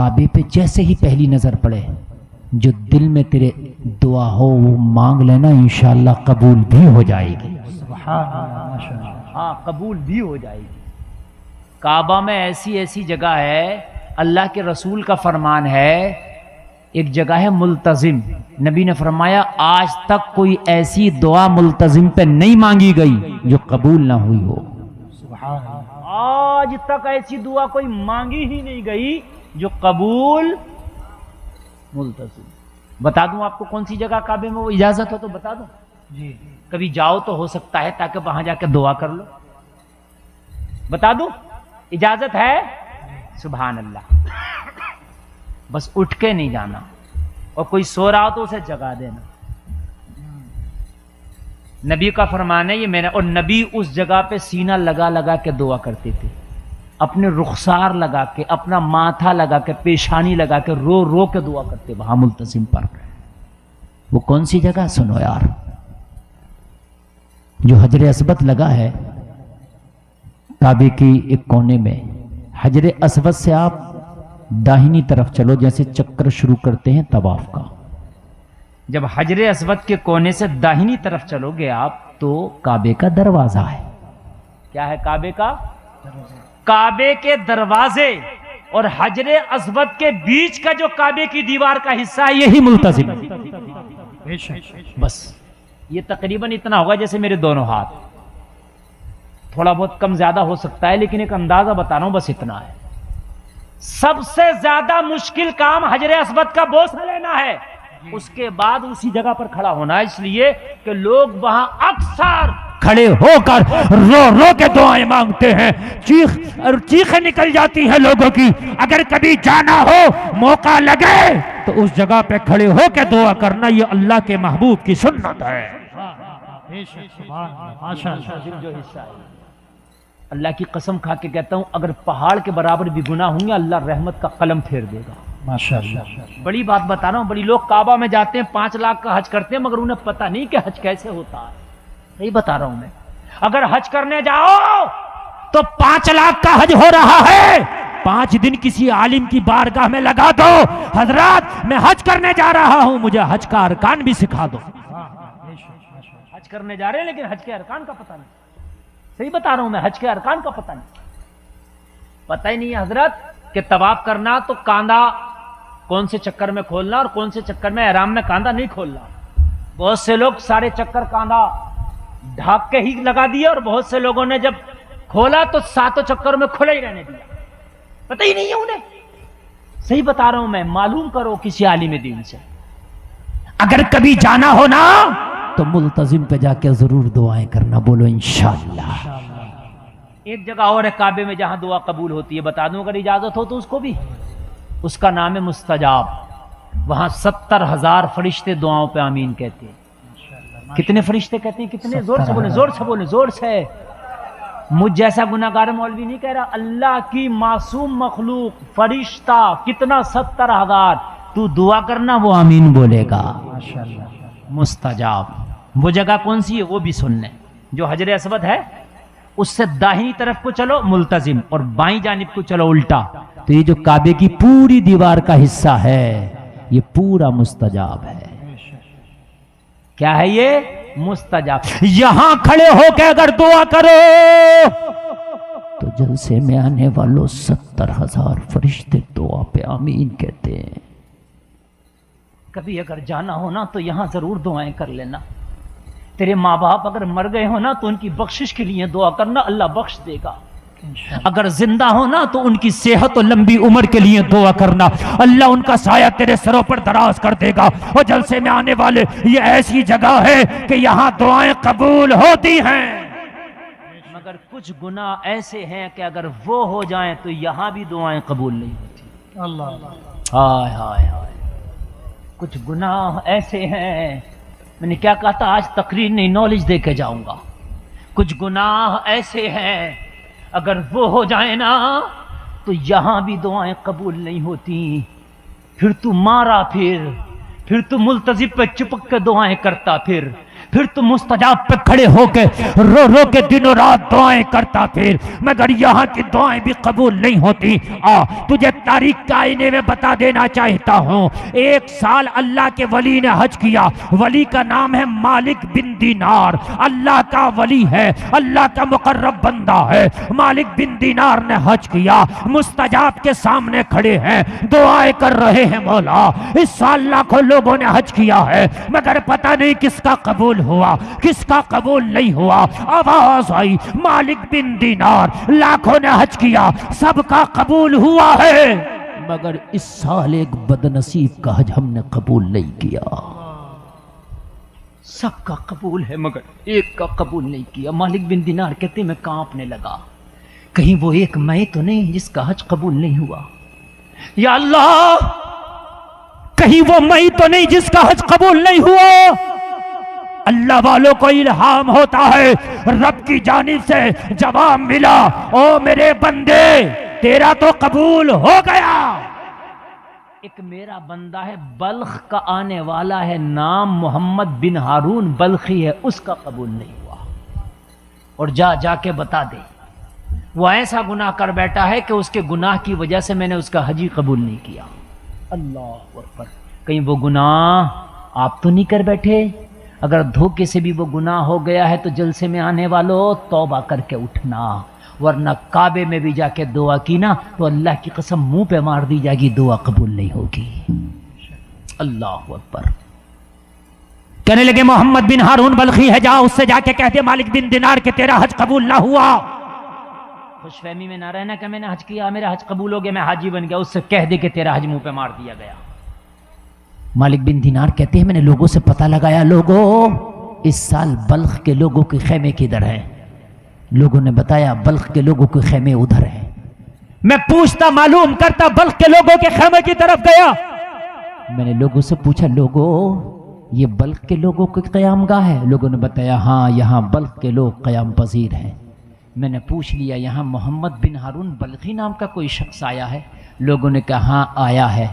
کعبے پہ جیسے ہی پہلی نظر پڑے جو دل میں تیرے دعا ہو وہ مانگ لینا، انشاءاللہ قبول بھی ہو جائے گی۔ سبحان اللہ، ماشاءاللہ۔ ہاں قبول بھی ہو جائے گی۔ کعبہ میں ایسی ایسی جگہ ہے، اللہ کے رسول کا فرمان ہے، ایک جگہ ہے ملتزم، نبی نے فرمایا آج تک کوئی ایسی دعا ملتزم پہ نہیں مانگی گئی جو قبول نہ ہوئی ہو۔ سبحان اللہ۔ آج تک ایسی دعا کوئی مانگی ہی نہیں گئی جو قبول ملتزم۔ بتا دوں آپ کو کون سی جگہ کعبے میں، وہ اجازت ہو تو بتا دوں؟ جی کبھی جاؤ تو ہو سکتا ہے تاکہ وہاں جا کے دعا کر لو۔ بتا دوں؟ اجازت ہے؟ سبحان اللہ۔ بس اٹھ کے نہیں جانا، اور کوئی سو رہا ہو تو اسے جگا دینا۔ نبی کا فرمان ہے یہ، میں نے، اور نبی اس جگہ پہ سینہ لگا لگا کے دعا کرتے تھے، اپنے رخسار لگا کے، اپنا ماتھا لگا کے، پیشانی لگا کے، رو رو کے دعا کرتے وہاں ملتزم پر۔ وہ کون سی جگہ سنو یار؟ جو حجر اسود لگا ہے کعبے کی ایک کونے میں، حجر اسود سے آپ داہنی طرف چلو، جیسے چکر شروع کرتے ہیں طواف کا، جب حجر اسود کے کونے سے داہنی طرف چلو گے آپ تو کعبے کا دروازہ ہے۔ کیا ہے کعبے کا؟ کعبے کے دروازے اور حجر اسود کے بیچ کا جو کعبے کی دیوار کا حصہ ہے یہی ملتزم ہے۔ بس یہ تقریباً اتنا ہوگا جیسے میرے دونوں ہاتھ، تھوڑا بہت کم زیادہ ہو سکتا ہے لیکن ایک اندازہ بتا رہا ہوں، بس اتنا ہے۔ سب سے زیادہ مشکل کام حجر اسود کا بوسہ لینا ہے، اس کے بعد اسی جگہ پر کھڑا ہونا ہے، اس لیے کہ لوگ وہاں اکثر کھڑے ہو کر رو رو کے دعائیں مانگتے ہیں، چیخیں نکل جاتی ہیں لوگوں کی۔ اگر کبھی جانا ہو، موقع لگے تو اس جگہ پہ کھڑے ہو کے دعا کرنا، یہ اللہ کے محبوب کی سنت ہے۔ جو حصہ ہے، اللہ کی قسم کھا کے کہتا ہوں، اگر پہاڑ کے برابر بھی گناہ ہوں گے اللہ رحمت کا قلم پھیر دے گا۔ ماشاءاللہ۔ بڑی بات بتا رہا ہوں، بڑی لوگ کعبہ میں جاتے ہیں 5 لاکھ کا حج کرتے ہیں مگر انہیں پتہ نہیں کہ حج کیسے ہوتا ہے۔ یہی بتا رہا ہوں میں، اگر حج کرنے جاؤ تو 5 لاکھ کا حج ہو رہا ہے، 5 دن کسی عالم کی بارگاہ میں لگا دو، حضرات میں حج کرنے جا رہا ہوں، مجھے حج کا ارکان بھی سکھا دو۔ حج کرنے جا رہے ہیں لیکن حج کے ارکان کا پتہ نہیں۔ صحیح بتا رہا ہوں میں، حج کے ارکان کا پتہ نہیں، پتہ ہی نہیں ہے حضرت کہ طواف کرنا تو کاندھا کون سے چکر میں کھولنا اور کون سے چکر میں احرام میں کاندھا نہیں کھولنا۔ بہت سے لوگ سارے چکر کاندھا ڈھاک کے ہی لگا دیا، اور بہت سے لوگوں نے جب کھولا تو 7 چکر میں کھلا ہی رہنے دیا، پتہ ہی نہیں ہے انہیں۔ صحیح بتا رہا ہوں میں، معلوم کرو کسی عالم دین سے۔ اگر کبھی جانا ہو نا تو ملتزم پہ جا کے ضرور دعائیں کرنا، بولو انشاءاللہ۔ ایک جگہ اور ہے کعبے میں جہاں دعا قبول ہوتی ہے، بتا دوں اگر اجازت ہو تو اس کو بھی، اس کا نام ہے مستجاب۔ وہاں 70,000 فرشتے دعاؤں پہ آمین کہتے ہیں۔ کتنے فرشتے کہتے ہیں؟ کتنے؟ زور سے بولیں، زور سے بولیں، زور سے۔ مجھ جیسا گناہگار مولوی نہیں کہہ رہا، اللہ کی معصوم مخلوق فرشتہ کتنا؟ 70,000۔ تو دعا کرنا وہ آمین بولے گا۔ مستجاب۔ وہ جگہ کون سی ہے وہ بھی سن لیں، جو حجر اسود ہے اس سے داہنی طرف کو چلو ملتزم، اور بائیں جانب کو چلو الٹا، تو یہ جو کعبے کی پوری دیوار کا حصہ ہے یہ پورا مستجاب ہے۔ کیا ہے یہ؟ مستجاب۔ یہاں کھڑے ہو کے اگر دعا کرو تو جلسے میں آنے والوں 70,000 فرشتے دعا پہ آمین کہتے ہیں۔ کبھی اگر جانا ہو نا تو یہاں ضرور دعائیں کر لینا۔ تیرے ماں باپ اگر مر گئے ہو نا تو ان کی بخشش کے لیے دعا کرنا، اللہ بخش دے گا۔ اگر زندہ ہو نا تو ان کی صحت اور لمبی عمر کے لیے دعا کرنا، اللہ ان کا سایہ تیرے سروں پر دراز کر دے گا۔ اور جلسے میں آنے والے یہ ایسی جگہ ہے کہ یہاں دعائیں قبول ہوتی ہیں، مگر کچھ گناہ ایسے ہیں کہ اگر وہ ہو جائیں تو یہاں بھی دعائیں قبول نہیں ہوتی۔ اللہ، ہائے ہائے ہائے، کچھ گناہ ایسے ہیں، میں نے کیا کہا تھا آج تقریر نہیں نالج دے کے جاؤں گا۔ کچھ گناہ ایسے ہیں اگر وہ ہو جائیں نا تو یہاں بھی دعائیں قبول نہیں ہوتی۔ پھر تو مارا، پھر تو ملتزم پہ چپک کے دعائیں کرتا، پھر پھر تو مستجاب پہ کھڑے ہو کے رو رو کے دنوں رات دعائیں کرتا پھر، مگر یہاں کی دعائیں بھی قبول نہیں ہوتی۔ تجھے تاریخ کا آئینے میں بتا دینا چاہتا ہوں، ایک سال اللہ کے ولی نے حج کیا، ولی کا نام ہے مالک بن دینار، اللہ کا ولی ہے، اللہ کا مقرب بندہ ہے۔ مالک بن دینار نے حج کیا، مستجاب کے سامنے کھڑے ہیں، دعائیں کر رہے ہیں، مولا اس سال لاکھوں لوگوں نے حج کیا ہے مگر پتہ نہیں کس کا قبول ہوا کس کا قبول نہیں ہوا۔ آواز آئی مالک بن دینار، لاکھوں نے حج کیا، سب کا قبول ہوا ہے مگر اس سال ایک بدنصیب کا حج ہم نے قبول نہیں کیا۔ سب کا قبول ہے مگر ایک کا قبول نہیں کیا۔ مالک بن دینار کہتے میں کانپنے لگا، کہیں وہ ایک میں تو نہیں جس کا حج قبول نہیں ہوا، یا اللہ کہیں وہ میں تو نہیں جس کا حج قبول نہیں ہوا۔ اللہ والوں کو الہام ہوتا ہے، رب کی جانب سے جواب ملا، او میرے بندے تیرا تو قبول ہو گیا۔ ایک میرا بندہ ہے بلخ کا آنے والا ہے، نام محمد بن ہارون بلخی ہے، اس کا قبول نہیں ہوا۔ اور جا کے بتا دے وہ ایسا گناہ کر بیٹھا ہے کہ اس کے گناہ کی وجہ سے میں نے اس کا حج ہی قبول نہیں کیا۔ اللہ اکبر، کہیں وہ گناہ آپ تو نہیں کر بیٹھے؟ اگر دھوکے سے بھی وہ گناہ ہو گیا ہے تو جلسے میں آنے والوں توبہ کر کے اٹھنا، ورنہ کعبے میں بھی جا کے دعا کی نا تو اللہ کی قسم منہ پہ مار دی جائے گی، دعا قبول نہیں ہوگی۔ اللہ اکبر۔ کہنے لگے محمد بن ہارون بلخی ہے، جا اس سے جا کے کہہ دے مالک بن دینار کہ تیرا حج قبول نہ ہوا۔ خوش فہمی میں نہ رہنا کہ میں نے حج کیا میرا حج قبول ہو گیا میں حاجی بن گیا، اس سے کہہ دے کہ تیرا حج منہ پہ مار دیا گیا۔ مالک بن دینار کہتے ہیں میں نے لوگوں سے پتہ لگایا، لوگوں اس سال بلخ کے لوگوں کے خیمے کدھر ہیں؟ لوگوں نے بتایا بلخ کے لوگوں کے خیمے ادھر ہیں۔ میں پوچھتا معلوم کرتا بلخ کے لوگوں کے خیمے کی طرف گیا، میں نے لوگوں سے پوچھا لوگوں یہ بلخ کے لوگوں کی قیام گاہ ہے؟ لوگوں نے بتایا ہاں یہاں بلخ کے لوگ قیام پذیر ہیں۔ میں نے پوچھ لیا یہاں محمد بن ہارون بلخی نام کا کوئی شخص آیا ہے؟ لوگوں نے کہا ہاں آیا ہے۔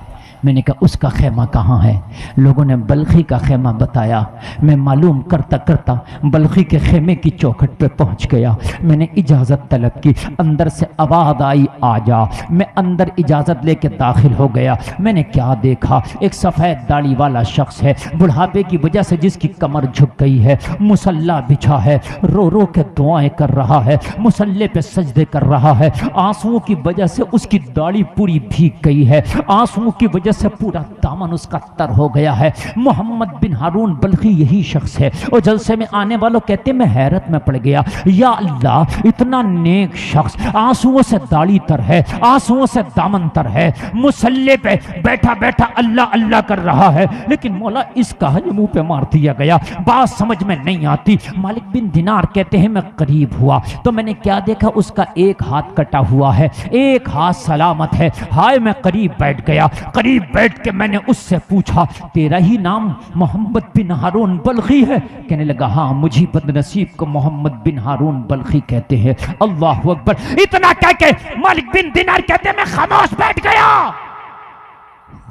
میں نے کہا اس کا خیمہ کہاں ہے؟ لوگوں نے بلخی کا خیمہ بتایا۔ میں معلوم کرتا کرتا بلخی کے خیمے کی چوکھٹ پہ پہنچ گیا۔ میں نے اجازت طلب کی، اندر سے آواز آئی آ جا۔ میں اندر اجازت لے کے داخل ہو گیا۔ میں نے کیا دیکھا، ایک سفید داڑھی والا شخص ہے، بڑھاپے کی وجہ سے جس کی کمر جھک گئی ہے، مصلی بچھا ہے، رو رو کے دعائیں کر رہا ہے، مصلی پہ سجدے کر رہا ہے، آنسوؤں کی وجہ سے اس کی داڑھی پوری بھیگ گئی ہے، آنسوؤں کی وجہ سے پورا دامن اس کا تر ہو گیا ہے۔ محمد بن ہارون بلخی یہی شخص ہے۔ اور جلسے میں آنے والوں کہتے میں حیرت میں پڑ گیا، یا اللہ اتنا نیک شخص، آنسوؤں سے داڑھی تر ہے، آنسوؤں سے دامن تر ہے، مصلی پہ بیٹھا بیٹھا اللہ اللہ کر رہا ہے، لیکن مولا اس کا حج منہ پہ مار دیا گیا، بات سمجھ میں نہیں آتی۔ مالک بن دینار کہتے ہیں میں قریب ہوا تو میں نے کیا دیکھا، اس کا ایک ہاتھ کٹا ہوا ہے، ایک ہاتھ سلامت ہے۔ ہائے میں قریب بیٹھ گیا، قریب بیٹھ کے میں نے اس سے پوچھا تیرا ہی نام محمد بن ہارون بلخی ہے؟ کہنے لگا ہاں مجھے بدنصیب کو محمد بن ہارون بلخی کہتے ہیں۔ اللہ اکبر۔ اتنا کہہ کے مالک بن دینار کہتے ہیں میں خاموش بیٹھ گیا۔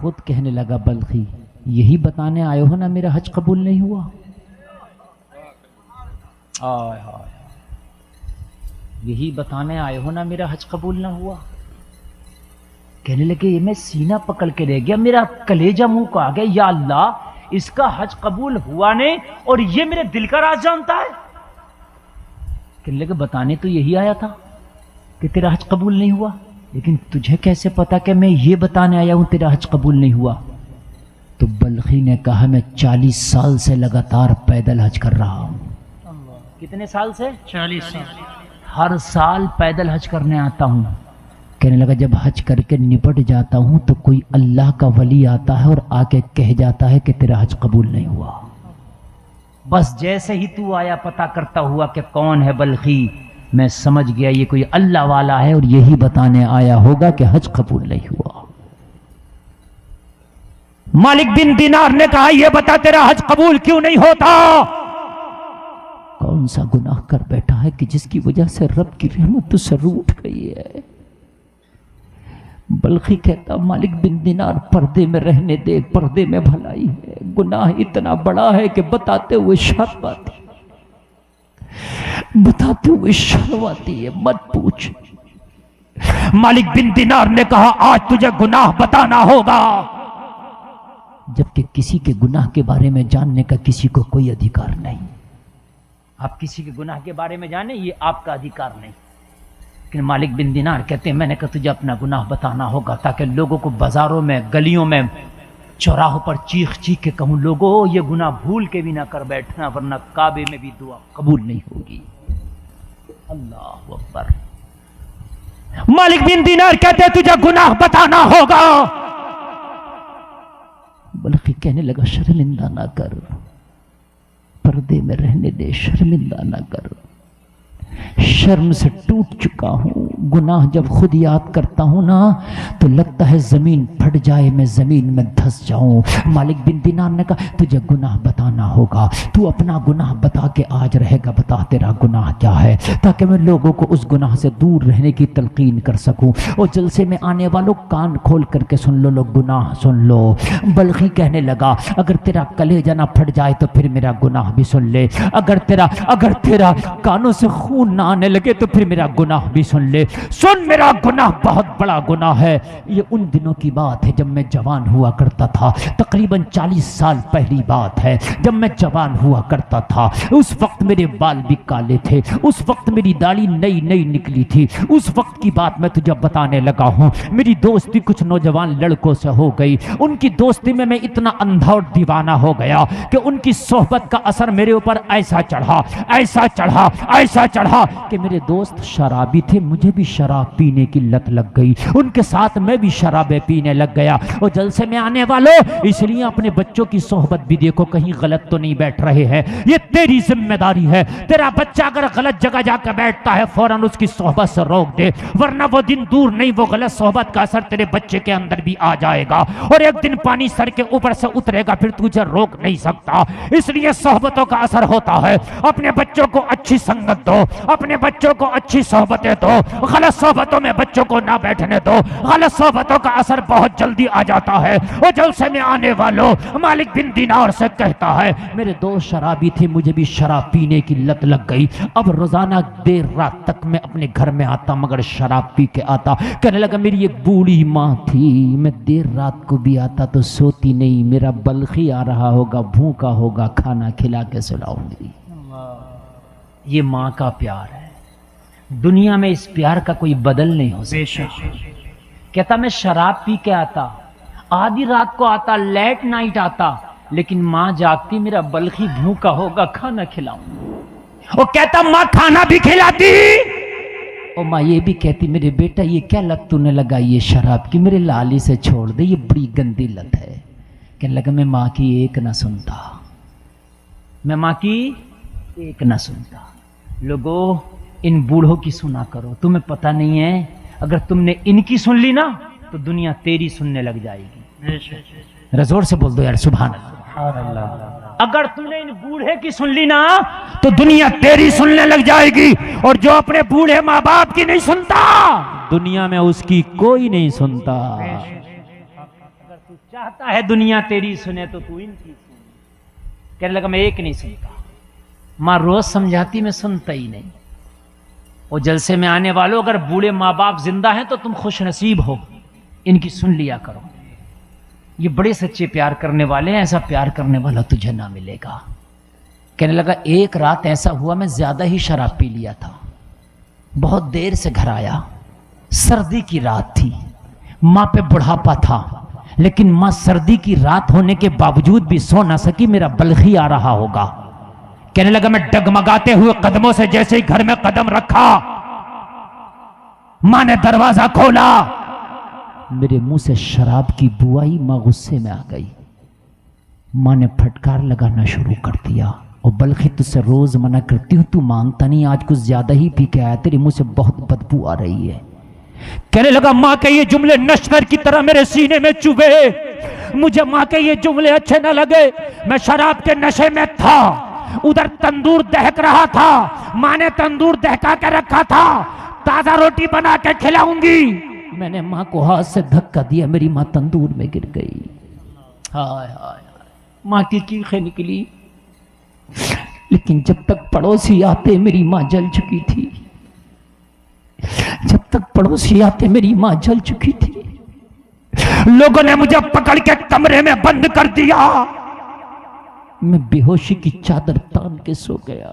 خود کہنے لگا بلخی یہی بتانے آئے ہو نا میرا حج قبول نہیں ہوا؟ یہی بتانے آئے ہو نا میرا حج قبول نہ ہوا؟ کہنے لگے یہ میں سینہ پکڑ کے رہ گیا، میرا کلیجہ منہ کو آ گیا، یا اللہ اس کا حج قبول ہوا نہیں اور یہ میرے دل کا راز جانتا ہے۔ کہنے لگے بتانے تو یہی آیا تھا کہ تیرا حج قبول نہیں ہوا، لیکن تجھے کیسے پتا کہ میں یہ بتانے آیا ہوں تیرا حج قبول نہیں ہوا؟ تو بلخی نے کہا میں 40 سال سے لگاتار پیدل حج کر رہا ہوں۔ کتنے سال سے؟ 40 سال۔ ہر سال پیدل حج کرنے آتا ہوں۔ کہنے لگا جب حج کر کے نپٹ جاتا ہوں تو کوئی اللہ کا ولی آتا ہے اور آ کے کہہ جاتا ہے کہ تیرا حج قبول نہیں ہوا۔ بس جیسے ہی تو آیا پتہ کرتا ہوا کہ کون ہے بلخی، میں سمجھ گیا یہ کوئی اللہ والا ہے اور یہی بتانے آیا ہوگا کہ حج قبول نہیں ہوا۔ مالک بن دینار نے کہا یہ بتا تیرا حج قبول کیوں نہیں ہوتا؟ کون سا گناہ کر بیٹھا ہے کہ جس کی وجہ سے رب کی رحمت تجھ سے روٹھ گئی ہے؟ بلخی کہتا مالک بن دینار پردے میں رہنے دے، پردے میں بھلائی ہے، گناہ اتنا بڑا ہے کہ بتاتے ہوئے شرم آتی، بتاتے ہوئے شرم آتی ہے، مت پوچھ۔ مالک بن دینار نے کہا آج تجھے گناہ بتانا ہوگا، جبکہ کسی کے گناہ کے بارے میں جاننے کا کسی کو کوئی ادھیکار نہیں۔ آپ کسی کے گناہ کے بارے میں جانیں یہ آپ کا ادھیکار نہیں، لیکن مالک بن دینار کہتے ہیں میں نے کہا تجھے اپنا گناہ بتانا ہوگا تاکہ لوگوں کو بازاروں میں، گلیوں میں، چوراہوں پر چیخ چیخ کے کہوں لوگوں یہ گناہ بھول کے بھی نہ کر بیٹھنا ورنہ کعبے میں بھی دعا قبول نہیں ہوگی۔ اللہ اکبر۔ مالک بن دینار کہتے ہیں تجھے گناہ بتانا ہوگا۔ بلخی کہنے لگا شرمندہ نہ کر، پردے میں رہنے دے، شرمندہ نہ کر، شرم سے ٹوٹ چکا ہوں، گناہ جب خود یاد کرتا ہوں نا تو لگتا ہے زمین پھٹ جائے، میں زمین میں دھس جاؤں۔ مالک بن دینار نے کہا تجھے گناہ بتانا ہوگا، تو اپنا گناہ بتا کے آج رہے گا، بتا تیرا گناہ کیا ہے تاکہ میں لوگوں کو اس گناہ سے دور رہنے کی تلقین کر سکوں۔ اور جلسے میں آنے والوں کان کھول کر کے سن لو، لوگ گناہ سن لو۔ بلخی کہنے لگا اگر تیرا کلیجہ نہ پھٹ جائے تو پھر میرا گناہ بھی سن لے، اگر تیرا کانوں سے خون نہ آنے لگے تو پھر میرا گناہ بھی سن لے۔ سن میرا گناہ بہت بڑا گناہ ہے۔ یہ ان دنوں کی بات ہے جب میں جوان ہوا کرتا تھا، تقریباً 40 سال پہلی بات ہے جب میں جوان ہوا کرتا تھا۔ اس وقت میرے بال بھی کالے تھے، اس وقت میری داڑھی نئی نئی نکلی تھی، اس وقت کی بات میں تجھے بتانے لگا ہوں۔ میری دوستی کچھ نوجوان لڑکوں سے ہو گئی، ان کی دوستی میں اتنا اندھا اور دیوانہ ہو گیا کہ ان کی صحبت کا اثر میرے اوپر ایسا چڑھا کہ میرے دوست شرابی تھے، مجھے بھی شراب پینے کی لت لگ گئی، ان کے ساتھ میں بھی شرابیں پینے لگ گیا۔ اور جلسے میں آنے والوں اس لیے اپنے بچوں کی صحبت بھی دیکھو کہیں غلط تو نہیں بیٹھ رہے ہیں، یہ تیری ذمہ داری ہے۔ تیرا بچہ اگر غلط جگہ جا کے بیٹھتا ہے فوراً اس کی صحبت سے روک دے، ورنہ وہ دن دور نہیں وہ غلط صحبت کا اثر تیرے بچے کے اندر بھی آ جائے گا اور ایک دن پانی سر کے اوپر سے اترے گا، پھر تجھے روک نہیں سکتا۔ اس لیے صحبتوں کا اثر ہوتا ہے، اپنے بچوں کو اچھی سنگت دو، اپنے بچوں کو اچھی صحبتیں دو، غلط صحبتوں میں بچوں کو نہ بیٹھنے دو، غلط صحبتوں کا اثر بہت جلدی آ جاتا ہے۔ وہ جلسے میں آنے والوں مالک بن دینار سے کہتا ہے میرے دوست شرابی تھے، مجھے بھی شراب پینے کی لت لگ گئی، اب روزانہ دیر رات تک میں اپنے گھر میں آتا مگر شراب پی کے آتا۔ کہنے لگا میری ایک بوڑھی ماں تھی، میں دیر رات کو بھی آتا تو سوتی نہیں، میرا بلخی آ رہا ہوگا، بھوکا ہوگا، کھانا کھلا کے سلاؤں گی۔ یہ ماں کا پیار ہے، دنیا میں اس پیار کا کوئی بدل نہیں ہو سکتا۔ کہتا میں شراب پی کے آتا، آدھی رات کو آتا، لیٹ نائٹ آتا، لیکن ماں جاگتی میرا بلخی بھوکا ہوگا، کھانا کھلاؤں۔ وہ کہتا ماں کھانا بھی کھلاتی اور ماں یہ بھی کہتی میرے بیٹا یہ کیا لت تو نے لگائی ہے شراب کی، میرے لالی سے چھوڑ دے، یہ بڑی گندی لت ہے۔ کہنے لگا میں ماں کی ایک نہ سنتا، میں ماں کی ایک نہ سنتا۔ لوگوں ان بوڑھوں کی سنا کرو، تمہیں پتہ نہیں ہے اگر تم نے ان کی سن لی نا تو دنیا تیری سننے لگ جائے گی۔ زور سے بول دو یار سبحان اللہ۔ اگر تم نے ان بوڑھے کی سن لی نا تو دنیا تیری سننے لگ جائے گی، اور جو اپنے بوڑھے ماں باپ کی نہیں سنتا دنیا میں اس کی کوئی نہیں سنتا۔ اگر تو چاہتا ہے دنیا تیری سنے تو تو ان کی سن۔ کہنے لگا میں ایک نہیں سنتا، ماں روز سمجھاتی میں سنتا ہی نہیں۔ اور جلسے میں آنے والوں اگر بوڑھے ماں باپ زندہ ہیں تو تم خوش نصیب ہو، ان کی سن لیا کرو، یہ بڑے سچے پیار کرنے والے ہیں، ایسا پیار کرنے والا تجھے نہ ملے گا۔ کہنے لگا ایک رات ایسا ہوا میں زیادہ ہی شراب پی لیا تھا، بہت دیر سے گھر آیا، سردی کی رات تھی، ماں پہ بڑھاپا تھا، لیکن ماں سردی کی رات ہونے کے باوجود بھی سو نہ سکی، میرا بلخی آ رہا ہوگا۔ کہنے لگا میں ڈگمگاتے ہوئے قدموں سے جیسے ہی گھر میں قدم رکھا، ماں نے دروازہ کھولا، میرے منہ سے شراب کی بو آئی، ماں غصے میں آ گئی، ماں نے پھٹکار لگانا شروع کر دیا، اور بلخی تجھ سے روز منع کرتی ہوں، تو مانتا نہیں، آج کچھ زیادہ ہی پی کے آیا، تیرے منہ سے بہت بدبو آ رہی ہے۔ کہنے لگا ماں کے یہ جملے نشتر کی طرح میرے سینے میں چبھے، مجھے ماں کے یہ جملے اچھے نہ لگے، میں شراب کے نشے میں تھا، ادھر تندور دہک رہا تھا، ماں نے تندور دہکا کے رکھا تھا، تازہ روٹی بنا کے کھلاؤں گی، میں نے ماں کو ہاتھ سے دھکا دیا، میری ماں تندور میں گر گئی۔ ہائے ہائے، ماں کی چیخیں نکلی، لیکن جب تک پڑوسی آتے میری ماں جل چکی تھی، جب تک پڑوسی آتے میری ماں جل چکی تھی۔ لوگوں نے مجھے پکڑ کے کمرے میں بند کر دیا، میں بے ہوشی کی چادر تان کے سو گیا۔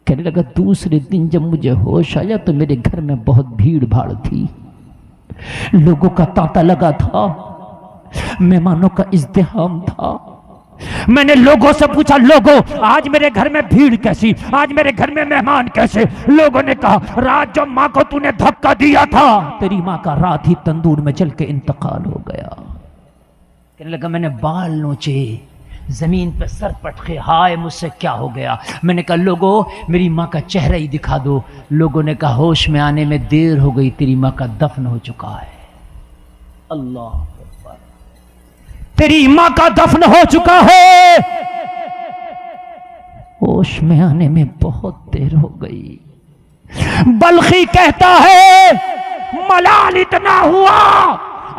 کہنے لگا دوسرے دن جب مجھے ہوش آیا تو میرے گھر میں بہت بھیڑ بھاڑ تھی، لوگوں کا تانتا لگا تھا، مہمانوں کا ازدحام تھا۔ میں نے لوگوں سے پوچھا، لوگوں آج میرے گھر میں بھیڑ کیسی، آج میرے گھر میں مہمان کیسے؟ لوگوں نے کہا رات جو ماں کو تو نے دھکا دیا تھا، تیری ماں کا رات ہی تندور میں جل کے انتقال ہو گیا۔ کہنے لگا میں نے بال نوچے، زمین پہ سر پٹکے، ہائے مجھ سے کیا ہو گیا؟ میں نے کہا لوگوں میری ماں کا چہرہ ہی دکھا دو۔ لوگوں نے کہا ہوش میں آنے میں دیر ہو گئی، تیری ماں کا دفن ہو چکا ہے۔ اللہ اکبر، تیری ماں کا دفن ہو چکا ہے۔ ہوش میں آنے میں بہت دیر ہو گئی۔ بلخی کہتا ہے ملال اتنا ہوا،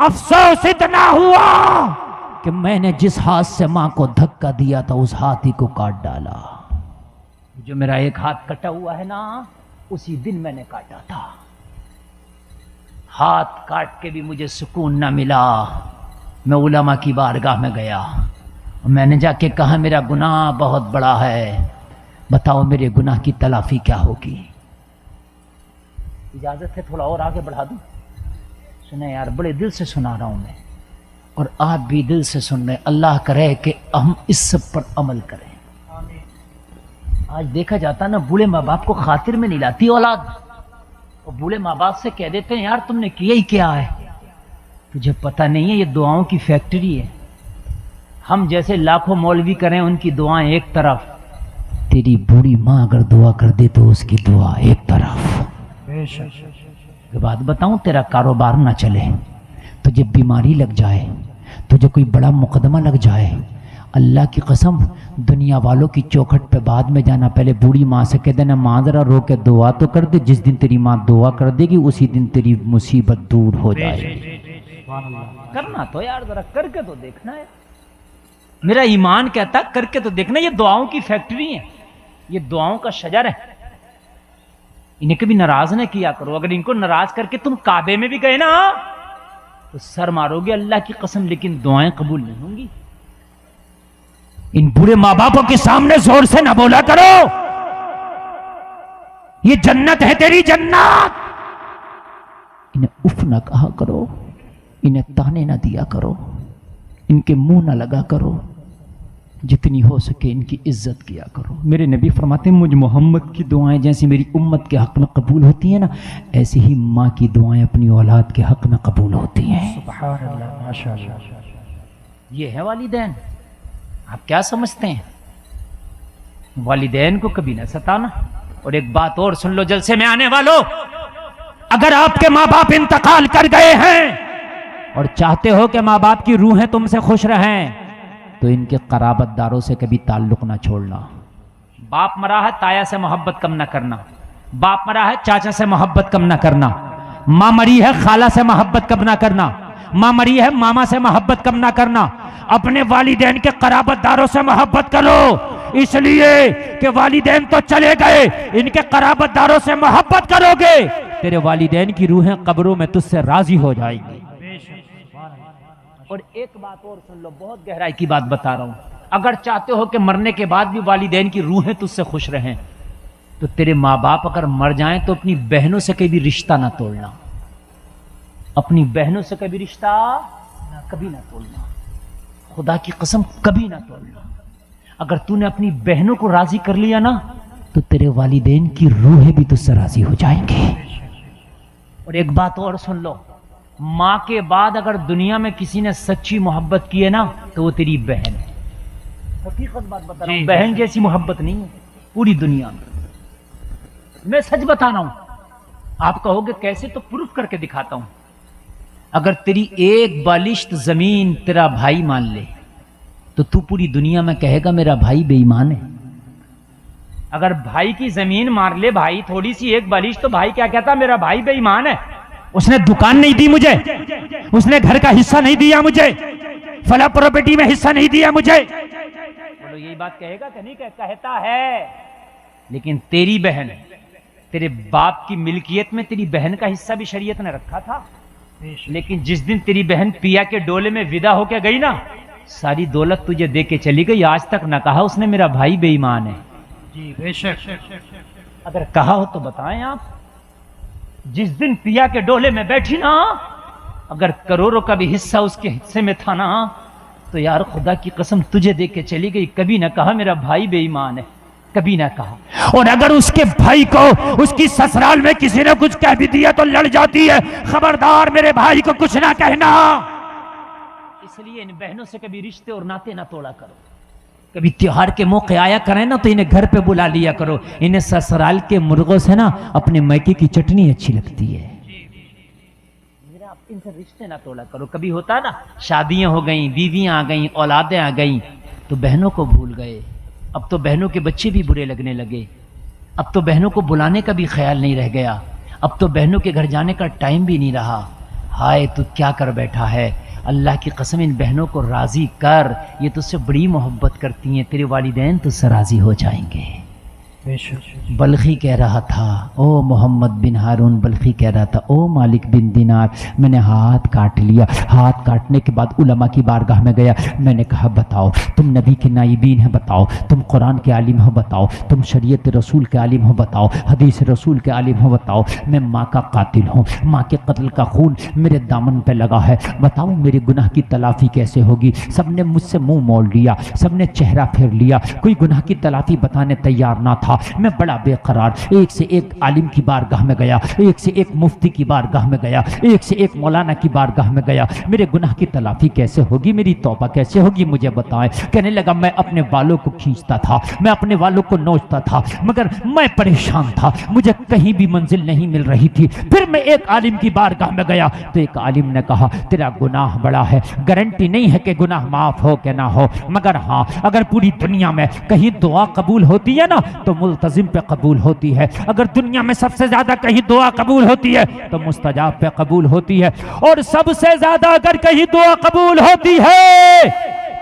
افسوس اتنا ہوا کہ میں نے جس ہاتھ سے ماں کو دھکا دیا تھا اس ہاتھ ہی کو کاٹ ڈالا۔ جو میرا ایک ہاتھ کٹا ہوا ہے نا، اسی دن میں نے کاٹا تھا۔ ہاتھ کاٹ کے بھی مجھے سکون نہ ملا۔ میں علماء کی بارگاہ میں گیا، میں نے جا کے کہا میرا گناہ بہت بڑا ہے، بتاؤ میرے گناہ کی تلافی کیا ہوگی؟ اجازت ہے تھوڑا اور آگے بڑھا دوں؟ سنیں یار، بڑے دل سے سنا رہا ہوں میں، اور آپ بھی دل سے سن رہے۔ اللہ کرے کہ ہم اس سب پر عمل کریں۔ آج دیکھا جاتا نا، بوڑھے ماں باپ کو خاطر میں نہیں لاتی اولاد، اور بوڑھے ماں باپ سے کہہ دیتے ہیں یار تم نے کیا ہی کیا ہے، تجھے پتہ نہیں ہے یہ دعاؤں کی فیکٹری ہے۔ ہم جیسے لاکھوں مولوی کریں، ان کی دعائیں ایک طرف، تیری بوڑھی ماں اگر دعا کر دے تو اس کی دعا ایک طرف۔ بے شک۔ یہ بات بتاؤں، تیرا کاروبار نہ چلے، تجھے بیماری لگ جائے، تجھے کوئی بڑا مقدمہ لگ جائے، اللہ کی قسم دنیا والوں کی چوکھٹ پہ بعد میں جانا، پہلے بوڑھی ماں سے کہہ دینا ماں ذرا رو کے دعا تو کر دے، جس دن تیری ماں دعا کر دے گی اسی دن تیری مصیبت دور ہو جائے گی۔ کرنا تو یار ذرا کر کے تو دیکھنا ہے، میرا ایمان کہتا کر کے تو دیکھنا۔ یہ دعاؤں کی فیکٹری ہے، یہ دعاؤں کا شجر ہے، انہیں کبھی ناراض نہ کیا کرو۔ اگر ان کو ناراض کر کے تم کعبے میں بھی گئے نا تو سر مارو گے اللہ کی قسم، لیکن دعائیں قبول نہیں ہوں گی۔ ان بوڑھے ماں باپوں کے سامنے زور سے نہ بولا کرو، یہ جنت ہے تیری جنت۔ انہیں اف نہ کہا کرو، انہیں تانے نہ دیا کرو، ان کے منہ نہ لگا کرو، جتنی ہو سکے ان کی عزت کیا کرو۔ میرے نبی فرماتے ہیں مجھ محمد کی دعائیں جیسی میری امت کے حق میں قبول ہوتی ہیں نا، ایسے ہی ماں کی دعائیں اپنی اولاد کے حق میں قبول ہوتی ہیں۔ سبحان اللہ، ماشاء اللہ۔ یہ ہے والدین۔ آپ کیا سمجھتے ہیں؟ والدین کو کبھی نہ ستانا۔ اور ایک بات اور سن لو جلسے میں آنے والوں، اگر آپ کے ماں باپ انتقال کر گئے ہیں اور چاہتے ہو کہ ماں باپ کی روحیں تم سے خوش رہیں تو ان کے قرابت داروں سے کبھی تعلق نہ چھوڑنا۔ باپ مرا ہے تایا سے محبت کم نہ کرنا، باپ مرا ہے چاچا سے محبت کم نہ کرنا، ماں مری ہے خالہ سے محبت کم نہ کرنا، ماں مری ہے ماما سے محبت کم نہ کرنا۔ اپنے والدین کے قرابت داروں سے محبت کرو، اس لیے کہ والدین تو چلے گئے، ان کے قرابت داروں سے محبت کرو گے تیرے والدین کی روحیں قبروں میں تجھ سے راضی ہو جائیں گی۔ اور ایک بات اور سن لو، بہت گہرائی کی بات بتا رہا ہوں، اگر چاہتے ہو کہ مرنے کے بعد بھی والدین کی روحیں تجھ سے خوش رہیں تو تیرے ماں باپ اگر مر جائیں تو اپنی بہنوں سے کبھی رشتہ نہ توڑنا، اپنی بہنوں سے کبھی رشتہ کبھی نہ توڑنا، خدا کی قسم کبھی نہ توڑنا۔ اگر تو نے اپنی بہنوں کو راضی کر لیا نا تو تیرے والدین کی روحیں بھی تجھ سے راضی ہو جائیں گی۔ اور ایک بات اور سن لو، ماں کے بعد اگر دنیا میں کسی نے سچی محبت کی ہے نا تو وہ تیری بہن ہے۔ حقیقت بات بتا رہا ہوں، بہن جیسی محبت نہیں ہے پوری دنیا میں سچ بتا رہا ہوں۔ آپ کہو گے کیسے، تو پروف کر کے دکھاتا ہوں۔ اگر تیری ایک بالشت زمین تیرا بھائی مان لے تو پوری دنیا میں کہے گا میرا بھائی بے ایمان ہے۔ اگر بھائی کی زمین مار لے بھائی تھوڑی سی ایک بالشت، تو بھائی کیا کہتا، میرا بھائی بے ایمان ہے، اس نے دکان نہیں دی مجھے، اس نے گھر کا حصہ نہیں دیا مجھے، فلاں پراپرٹی میں حصہ نہیں دیا مجھے، یہ بات کہے گا کہ نہیں کہتا ہے، لیکن تیری بہن تیرے باپ کی ملکیت میں تیری بہن کا حصہ بھی شریعت نے رکھا تھا، لیکن جس دن تیری بہن پیا کے ڈولے میں ودا ہو کے گئی نا، ساری دولت تجھے دے کے چلی گئی، آج تک نہ کہا اس نے میرا بھائی بے ایمان ہے۔ جی بے شک۔ اگر کہا ہو تو بتائیں آپ، جس دن پیا کے ڈولے میں بیٹھی نا، اگر کروڑوں کا بھی حصہ اس کے حصے میں تھا نا، تو یار خدا کی قسم تجھے دے کے چلی گئی، کبھی نہ کہا میرا بھائی بے ایمان ہے، کبھی نہ کہا۔ اور اگر اس کے بھائی کو اس کی سسرال میں کسی نے کچھ کہہ بھی دیا تو لڑ جاتی ہے، خبردار میرے بھائی کو کچھ نہ کہنا۔ اس لیے ان بہنوں سے کبھی رشتے اور ناطے نہ توڑا کرو، کبھی تیوہار کے موقع آیا کریں نا تو انہیں گھر پہ بلا لیا کرو، انہیں سسرال کے مرغوں سے نا اپنے میکے کی چٹنی اچھی لگتی ہے، ان سے رشتے نہ توڑا کرو۔ کبھی ہوتا نا شادیاں ہو گئیں، بیویاں آ گئیں، اولادیں آ گئیں، تو بہنوں کو بھول گئے، اب تو بہنوں کے بچے بھی برے لگنے لگے، اب تو بہنوں کو بلانے کا بھی خیال نہیں رہ گیا، اب تو بہنوں کے گھر جانے کا ٹائم بھی نہیں رہا۔ ہائے تو کیا کر بیٹھا ہے، اللہ کی قسم ان بہنوں کو راضی کر، یہ تجھ سے بڑی محبت کرتی ہیں، تیرے والدین تجھ سے راضی ہو جائیں گے۔ بے شک۔ بلخی کہہ رہا تھا، او محمد بن ہارون بلخی کہہ رہا تھا، او مالک بن دینار، میں نے ہاتھ کاٹ لیا، ہاتھ کاٹنے کے بعد علماء کی بارگاہ میں گیا، میں نے کہا بتاؤ تم نبی کے نائبین ہیں، بتاؤ تم قرآن کے عالم ہو، بتاؤ تم شریعت رسول کے عالم ہو، بتاؤ حدیث رسول کے عالم ہو، بتاؤ میں ماں کا قاتل ہوں، ماں کے قتل کا خون میرے دامن پہ لگا ہے، بتاؤ میرے گناہ کی تلافی کیسے ہوگی؟ سب نے مجھ سے منہ موڑ لیا، سب نے چہرہ پھیر لیا، کوئی گناہ کی تلافی بتانے تیار نہ تھا، میں بڑا بے قرار، ایک سے ایک عالم کی بارگاہ میں گیا، ایک سے ایک مفتی کی بارگاہ میں گیا، ایک سے ایک مولانا کی بارگاہ میں گیا، میرے گناہ کی تلافی کیسے ہوگی، میری توبہ کیسے ہوگی، مجھے بتائیں۔ کہنے لگا میں اپنے والوں کو کھینچتا تھا، میں اپنے والوں کو نوچتا تھا، مگر میں پریشان تھا، مجھے کہیں بھی منزل نہیں مل رہی تھی۔ پھر میں ایک عالم کی بارگاہ میں گیا تو ایک عالم نے کہا تیرا گناہ بڑا ہے، گارنٹی نہیں ہے کہ گناہ معاف ہو کہ نہ ہو، مگر ہاں اگر پوری دنیا میں کہیں دعا قبول ہوتی ہے نا تو ملتزم پہ قبول ہوتی ہے، اگر دنیا میں سب سے زیادہ کہیں دعا قبول ہوتی ہے تو مستجاب پہ قبول ہوتی ہے، اور سب سے زیادہ اگر کہیں دعا قبول ہوتی ہے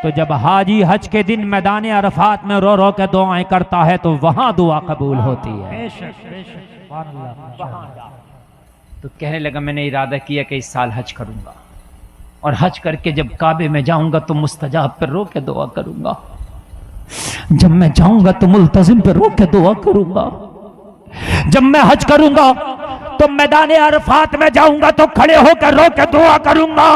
تو جب حاجی حج کے دن میدان عرفات میں رو رو کے دعائیں کرتا ہے تو وہاں دعا قبول ہوتی ہے۔ بے شک بے شک، سبحان اللہ۔ تو کہنے لگا میں نے ارادہ کیا کہ اس سال حج کروں گا، اور حج کر کے جب کعبے میں جاؤں گا تو مستجاب پر رو کے دعا کروں گا، جب میں جاؤں گا تو ملتزم پہ رو کے دعا کروں گا، جب میں حج کروں گا تو میدان عرفات میں جاؤں گا تو کھڑے ہو کر رو کے دعا کروں گا۔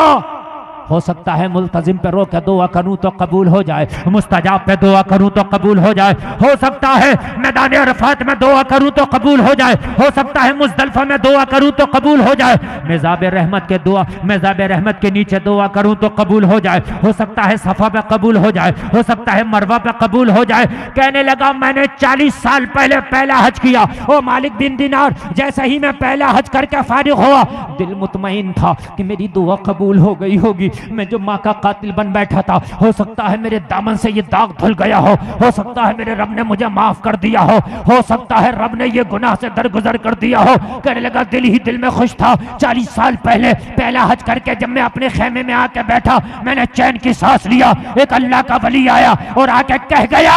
ہو سکتا ہے ملتزم پہ رو کے دعا کروں تو قبول ہو جائے، مستجاب پہ دعا کروں تو قبول ہو جائے، ہو سکتا ہے میدان عرفات میں دعا کروں تو قبول ہو جائے، ہو سکتا ہے مزدلفہ میں دعا کروں تو قبول ہو جائے، میزاب رحمت کے نیچے دعا کروں تو قبول ہو جائے، ہو سکتا ہے صفا پہ قبول ہو جائے، ہو سکتا ہے مروہ پہ قبول ہو جائے۔ کہنے لگا میں نے 40 سال پہلے پہلا حج کیا، او مالک بن دینار، جیسا ہی میں پہلا حج کر کے فارغ ہوا دل مطمئن تھا کہ میری دعا قبول ہو گئی ہوگی، میں جو ماں کا قاتل بن بیٹھا تھا ہو سکتا ہے میرے دامن سے یہ داغ دھل گیا ہو سکتا ہے میرے رب نے مجھے معاف کر دیا ہو سکتا ہے رب نے یہ گناہ سے درگزر کر دیا ہو۔ کہنے لگا دل ہی دل میں خوش تھا، 40 سال پہلے پہلا حج کر کے جب میں اپنے خیمے میں آ کے بیٹھا میں نے چین کی سانس لیا، ایک اللہ کا ولی آیا اور آ کے کہہ گیا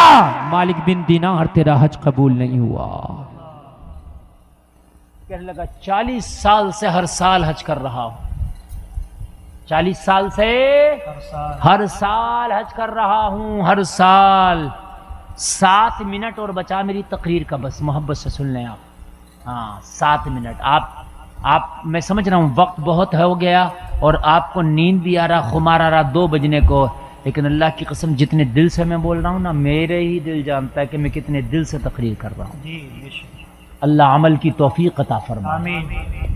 مالک بن دینار تیرا حج قبول نہیں ہوا۔ کہنے لگا 40 سال سے ہر سال حج کر رہا ہوں، 40 سال سے ہر سال حج کر رہا ہوں، ہر سال۔ 7 منٹ اور بچا میری تقریر کا، بس محبت سے سن لیں آپ، ہاں 7 منٹ۔ آپ میں سمجھ رہا ہوں وقت بہت ہو گیا اور آپ کو نیند بھی آ رہا، خمار آ رہا 2 بجنے کو، لیکن اللہ کی قسم جتنے دل سے میں بول رہا ہوں نا، میرے ہی دل جانتا ہے کہ میں کتنے دل سے تقریر کر رہا ہوں۔ اللہ عمل کی توفیق عطا فرمائے، آمین۔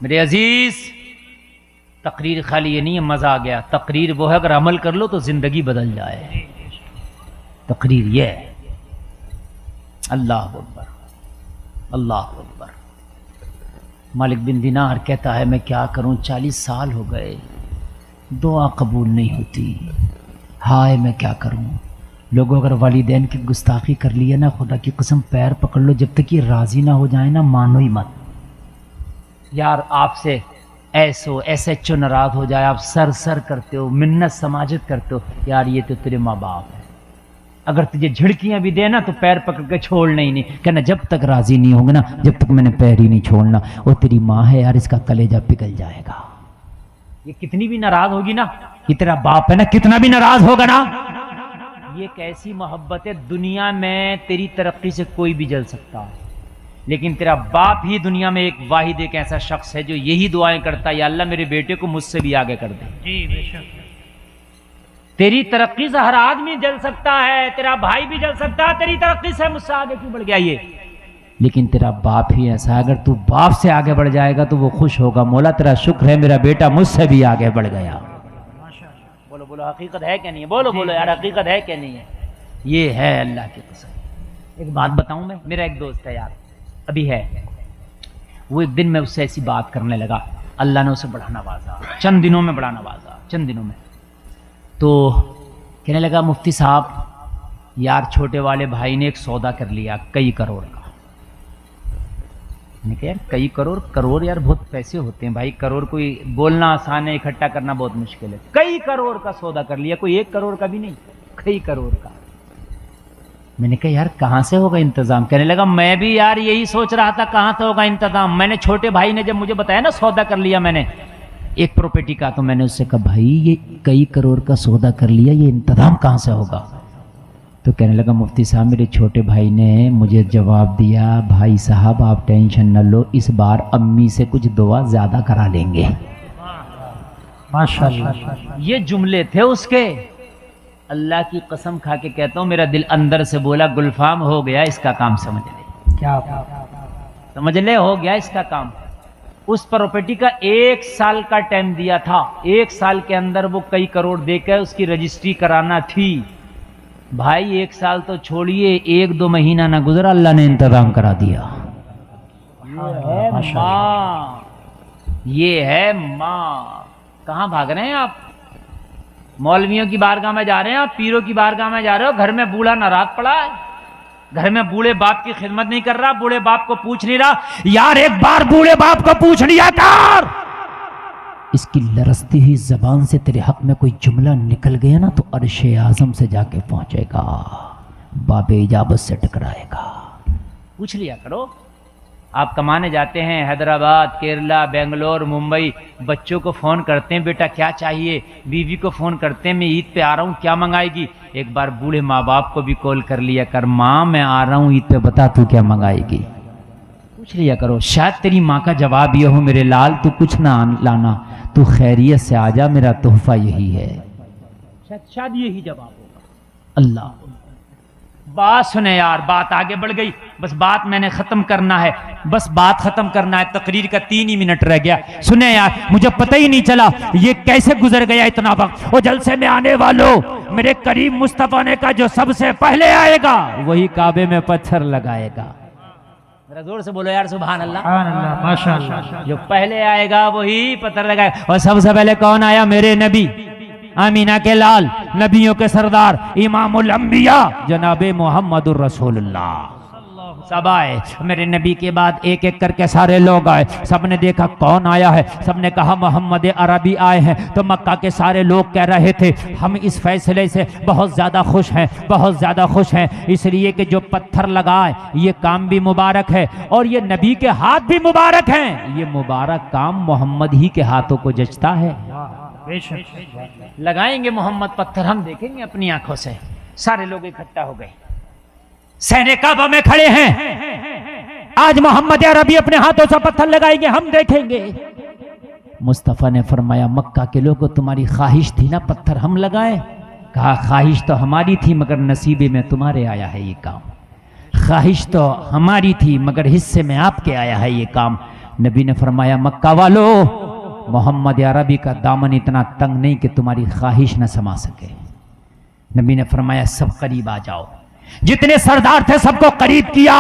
میرے عزیز، تقریر خالی یہ نہیں ہے مزہ آ گیا، تقریر وہ ہے اگر عمل کر لو تو زندگی بدل جائے، تقریر یہ ہے۔ اللہ اکبر، اللہ اکبر۔ مالک بن دینار کہتا ہے میں کیا کروں، 40 سال ہو گئے دعا قبول نہیں ہوتی، ہائے میں کیا کروں۔ لوگوں اگر والدین کی گستاخی کر لی ہے نا، خدا کی قسم پیر پکڑ لو، جب تک یہ راضی نہ ہو جائیں نا مانو ہی مت۔ یار آپ سے ایسو ایسے ایچ او ناراض ہو جائے, آپ سر سر کرتے ہو, منت سماجت کرتے ہو, یار یہ تو تیرے ماں باپ ہے, اگر تجھے جھڑکیاں بھی دے نا تو پیر پکڑ کے چھوڑنا ہی نہیں, کہنا جب تک راضی نہیں ہوگا نا, جب تک میں نے پیر ہی نہیں چھوڑنا, وہ تیری ماں ہے یار, اس کا کلیجہ پگھل جائے گا. یہ کتنی بھی ناراض ہوگی نا, یہ تیرا باپ ہے نا, کتنا بھی ناراض ہوگا نا, یہ ایک ایسی محبت ہے, دنیا میں تیری ترقی سے کوئی بھی جل سکتا ہے, لیکن تیرا باپ ہی دنیا میں ایک واحد ایک ایسا شخص ہے جو یہی دعائیں کرتا ہے, یا اللہ میرے بیٹے کو مجھ سے بھی آگے کر دے. جی بے شک. تیری ترقی سے ہر آدمی جل سکتا ہے, تیرا بھائی بھی جل سکتا ہے, تیری ترقی سے مجھ سے آگے کیوں بڑھ گیا یہ, لیکن تیرا باپ ہی ایسا ہے, اگر تو باپ سے آگے بڑھ جائے گا تو وہ خوش ہوگا, مولا تیرا شکر ہے میرا بیٹا مجھ سے بھی آگے بڑھ گیا. بولو بولو حقیقت ہے کہ نہیں ہے, بولو بولو یار حقیقت ہے کہ نہیں ہے, یہ ہے اللہ کی قسم. ایک بات بتاؤں میں, میرا ایک دوست ہے یار, ابھی ہے, وہ ایک دن میں اس سے ایسی بات کرنے لگا, اللہ نے اسے بڑا نوازا, چند دنوں میں بڑا نوازا, چند دنوں میں. تو کہنے لگا مفتی صاحب یار چھوٹے والے بھائی نے ایک سودا کر لیا کئی کروڑ کا. میں نے کہا یار کئی کروڑ, کروڑ یار بہت پیسے ہوتے ہیں بھائی, کروڑ کوئی بولنا آسان ہے, اکٹھا کرنا بہت مشکل ہے. کئی کروڑ کا سودا کر لیا, کوئی 1 کروڑ کا بھی نہیں, کئی کروڑ کا. میں نے کہا یار کہاں سے ہوگا انتظام, کہنے لگا میں بھی یار یہی سوچ رہا تھا کہاں سے ہوگا انتظام. میں نے چھوٹے بھائی نے جب مجھے بتایا نا سودا کر لیا میں نے ایک پراپرٹی کا, تو میں نے اس سے کہا بھائی یہ کئی کروڑ کا سودا کر لیا, یہ انتظام کہاں سے ہوگا. تو کہنے لگا مفتی صاحب میرے چھوٹے بھائی نے مجھے جواب دیا, بھائی صاحب آپ ٹینشن نہ لو, اس بار امی سے کچھ دعا زیادہ کرا لیں گے. ماشاءاللہ. یہ جملے تھے اس کے, اللہ کی قسم کھا کے کہتا ہوں میرا دل اندر سے بولا گلفام ہو گیا اس کا کام, سمجھ لے, کیا سمجھ لے ہو گیا اس کا کام. اس پراپرٹی کا 1 سال کا ٹائم دیا تھا, 1 سال کے اندر وہ کئی کروڑ دے کے اس کی رجسٹری کرانا تھی. بھائی 1 سال تو چھوڑیے, 1-2 مہینہ نہ گزرا اللہ نے انتظام کرا دیا. یہ ہے ماں, یہ ہے ماں. کہاں بھاگ رہے ہیں آپ, مولویوں کی بارگاہ میں جا رہے ہیں, آپ پیروں کی بارگاہ میں جا رہے ہو, گھر میں بوڑھا ناراض پڑا ہے, گھر میں بوڑھے باپ کی خدمت نہیں کر رہا, بوڑھے باپ کو پوچھ نہیں رہا. یار ایک بار بوڑھے باپ کو پوچھ لیا کر, اس کی لرزتی ہوئی زبان سے تیرے حق میں کوئی جملہ نکل گیا نا تو عرش اعظم سے جا کے پہنچے گا, باب اجابت سے ٹکرائے گا. پوچھ لیا کرو. آپ کمانے جاتے ہیں حیدرآباد, کیرلا, بنگلور, ممبئی, بچوں کو فون کرتے ہیں بیٹا کیا چاہیے, بیوی کو فون کرتے ہیں میں عید پہ آ رہا ہوں کیا منگائے گی. ایک بار بوڑھے ماں باپ کو بھی کال کر لیا کر, ماں میں آ رہا ہوں عید پہ, بتا تو کیا منگائے گی. پوچھ لیا کرو, شاید تیری ماں کا جواب یہ ہو میرے لال تو کچھ نہ لانا, تو خیریت سے آ جا, میرا تحفہ یہی ہے. شاید یہی جواب ہوگا. اللہ بات سنے یار, بات آگے بڑھ گئی, بس بات میں نے ختم کرنا ہے, بس بات ختم کرنا ہے, تقریر کا 3 ہی منٹ رہ گیا. سنے یار مجھے پتہ ہی نہیں چلا یہ کیسے گزر گیا اتنا وقت. وہ جلسے میں آنے والوں, میرے قریب مصطفیٰ نے کہا جو سب سے پہلے آئے گا وہی کعبے میں پتھر لگائے گا. ذرا زور سے بولو یار سبحان اللہ. سبحان اللہ. ماشاءاللہ. جو پہلے آئے گا وہی پتھر لگائے گا. اور سب سے پہلے کون آیا, میرے نبی, آمینہ کے لال, نبیوں کے سردار, امام الانبیاء جناب محمد الرسول اللہ. سب آئے, میرے نبی کے بعد ایک ایک کر کے سارے لوگ آئے. سب نے دیکھا کون آیا ہے, سب نے کہا محمد عربی آئے ہیں. تو مکہ کے سارے لوگ کہہ رہے تھے ہم اس فیصلے سے بہت زیادہ خوش ہیں, بہت زیادہ خوش ہیں, اس لیے کہ جو پتھر لگائے یہ کام بھی مبارک ہے اور یہ نبی کے ہاتھ بھی مبارک ہیں. یہ مبارک کام محمد ہی کے ہاتھوں کو جچتا ہے. بے شک. لگائیں گے محمد پتھر, ہم دیکھیں گے اپنی آنکھوں سے. سارے لوگ اکٹھا ہو گئے, سہنے کعبہ میں کھڑے ہیں. آج محمد عربی اپنے ہاتھوں سے پتھر لگائیں گے, ہم دیکھیں گے. مصطفیٰ نے فرمایا مکہ کے لوگوں تمہاری خواہش تھی نا پتھر ہم لگائیں. کہا خواہش تو ہماری تھی مگر نصیبے میں تمہارے آیا ہے یہ کام. خواہش تو ہماری تھی مگر حصے میں آپ کے آیا ہے یہ کام. نبی نے فرمایا مکہ والو, محمد عربی کا دامن اتنا تنگ نہیں کہ تمہاری خواہش نہ سما سکے. نبی نے فرمایا سب قریب آ جاؤ. جتنے سردار تھے سب کو قریب کیا,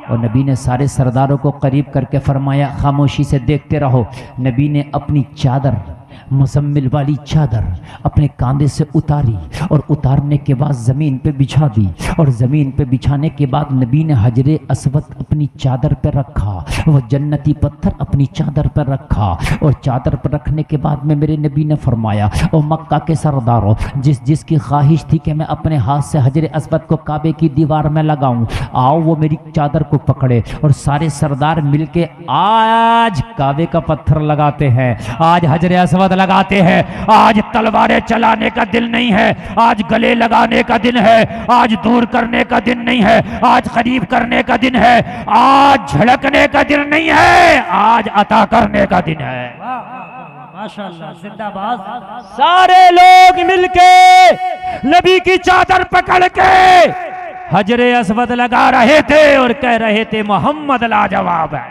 اور نبی نے سارے سرداروں کو قریب کر کے فرمایا خاموشی سے دیکھتے رہو. نبی نے اپنی چادر مزمل والی چادر اپنے کاندھے سے اتاری اور اتارنے کے بعد زمین پہ بچھا دی، اور زمین پہ بچھانے کے بعد نبی نے حجر اسود اپنی چادر پہ رکھا، وہ جنتی پتھر اپنی چادر پر رکھا، اور چادر پر رکھنے کے بعد میں میرے نبی نے فرمایا او مکہ کے سرداروں، جس کی خواہش تھی کہ میں اپنے ہاتھ سے حجر اسود کو کعبے کی دیوار میں لگاؤں، آؤ وہ میری چادر کو پکڑے، اور سارے سردار مل کے آج کعبے کا پتھر لگاتے ہیں، آج حجر اسود لگاتے ہیں، آج تلواریں چلانے کا دل نہیں ہے، آج گلے لگانے کا دن ہے، آج دور کرنے کا دن نہیں ہے، آج قریب کرنے کا دن ہے، آج جھڑکنے کا دن نہیں ہے، آج عطا کرنے کا دن ہے۔ ماشاءاللہ، زندہ باد۔ سارے لوگ مل کے نبی کی چادر پکڑ کے حجر اسود لگا رہے تھے اور کہہ رہے تھے محمد لاجواب ہے۔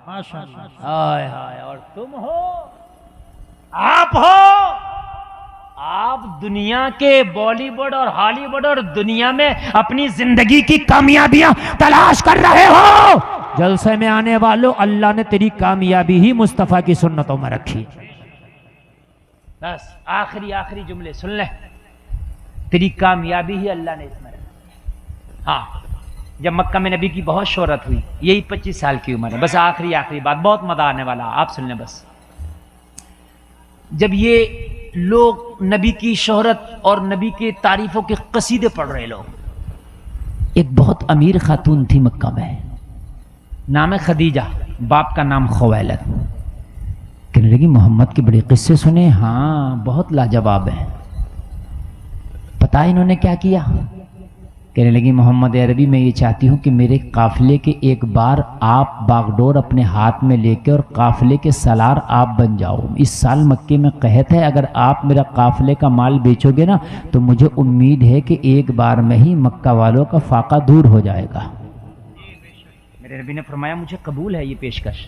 ماشاءاللہ۔ ہائے ہائے، اور تم ہو، آپ ہو، آپ دنیا کے بالی ووڈ اور ہالی ووڈ اور دنیا میں اپنی زندگی کی کامیابیاں تلاش کر رہے ہو، جلسے میں آنے والوں اللہ نے تیری کامیابی ہی مصطفیٰ کی سنتوں میں رکھی۔ بس آخری جملے سن لیں، تیری کامیابی ہی اللہ نے اس میں رکھی۔ ہاں، جب مکہ میں نبی کی بہت شہرت ہوئی، یہی 25 سال کی عمر ہے، بس آخری بات، بہت مزہ آنے والا، آپ سن لیں بس۔ جب یہ لوگ نبی کی شہرت اور نبی کی تعریفوں کے قصیدے پڑھ رہے لوگ، ایک بہت امیر خاتون تھی مکہ میں، نام ہے خدیجہ، باپ کا نام خویلد۔ کہنے لگی محمد کے بڑے قصے سنے، ہاں بہت لاجواب ہیں، پتہ انہوں نے کیا کیا؟ کہنے لگی محمد عربی میں یہ چاہتی ہوں کہ میرے قافلے کے ایک بار آپ باغڈور اپنے ہاتھ میں لے کے اور قافلے کے سالار آپ بن جاؤ۔ اس سال مکے میں قحط ہے، اگر آپ میرا قافلے کا مال بیچو گے نا تو مجھے امید ہے کہ ایک بار میں ہی مکہ والوں کا فاقہ دور ہو جائے گا۔ میرے نبی نے فرمایا مجھے قبول ہے یہ پیشکش۔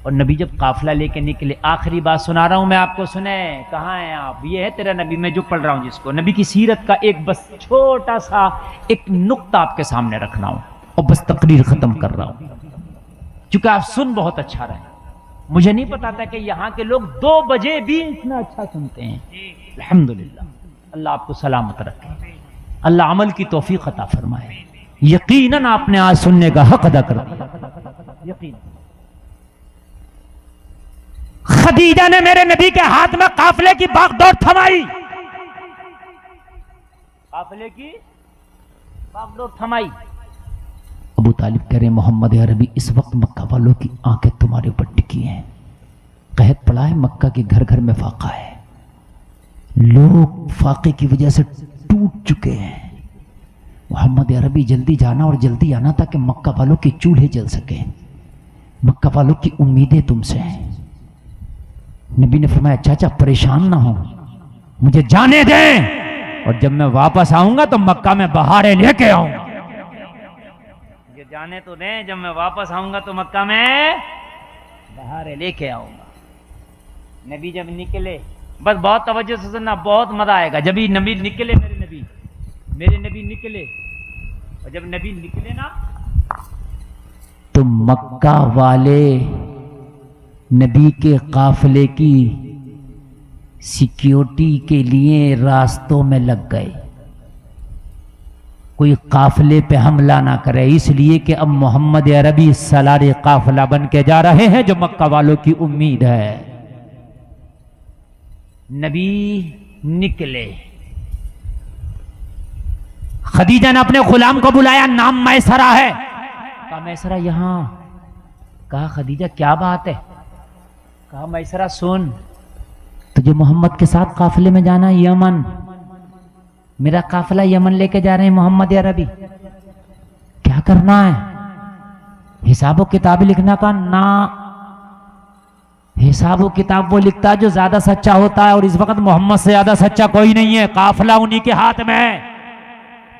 اور نبی جب قافلہ لے کے نکلے، آخری بات سنا رہا ہوں میں آپ کو، سنیں، کہاں ہیں آپ؟ یہ ہے تیرا نبی، میں جو پڑھ رہا ہوں جس کو، نبی کی سیرت کا ایک بس چھوٹا سا ایک نقطہ آپ کے سامنے رکھنا ہوں اور بس تقریر ختم کر رہا ہوں، چونکہ آپ سن بہت اچھا رہے ہیں۔ مجھے نہیں پتا تھا کہ یہاں کے لوگ 2 بجے بھی اتنا اچھا سنتے ہیں، الحمدللہ، اللہ آپ کو سلامت رکھے، اللہ عمل کی توفیق عطا فرمائے۔ یقیناً آپ نے آج سننے کا حق ادا کر دیا، یقیناً۔ خدیجہ نے میرے نبی کے ہاتھ میں قافلے کی باغ دوڑ تھمائی، قافلے کی باغ دوڑ تھمائی۔ ابو طالب کہہ رہے محمد عربی اس وقت مکہ والوں کی آنکھیں تمہارے اوپر ٹکی ہیں، قحط پڑا ہے، مکہ کے گھر گھر میں فاقہ ہے، لوگ فاقے کی وجہ سے ٹوٹ چکے ہیں، محمد عربی جلدی جانا اور جلدی آنا تاکہ مکہ والوں کے چولہے جل سکیں، مکہ والوں کی امیدیں تم سے ہیں۔ نبی نے فرمایا چاچا پریشان نہ ہو، مجھے جانے دیں، اور جب میں واپس آؤں گا تو مکہ میں بہاریں لے کے آؤں گا، مجھے جانے تو دیں، جب میں واپس آؤں گا تو مکہ میں بہاریں لے کے آؤں گا۔ نبی جب نکلے، بس بہت توجہ سے سننا، بہت مزہ آئے گا، جب نبی نکلے، میرے نبی نکلے، اور جب نبی نکلے نا تو مکہ والے نبی کے قافلے کی سیکیورٹی کے لیے راستوں میں لگ گئے، کوئی قافلے پہ حملہ نہ کرے، اس لیے کہ اب محمد عربی سالار قافلہ بن کے جا رہے ہیں جو مکہ والوں کی امید ہے۔ نبی نکلے، خدیجہ نے اپنے غلام کو بلایا، نام میسرہ ہے، کہا میسرہ یہاں، کہا خدیجہ کیا بات ہے؟ کہا میسرہ سن، تجھے محمد کے ساتھ قافلے میں جانا یمن، میرا قافلہ یمن لے کے جا رہے ہیں محمد عربی، کیا کرنا ہے؟ حساب و کتاب لکھنا کا نا، حساب و کتاب وہ لکھتا ہے جو زیادہ سچا ہوتا ہے، اور اس وقت محمد سے زیادہ سچا کوئی نہیں ہے، قافلہ انہی کے ہاتھ میں ہے،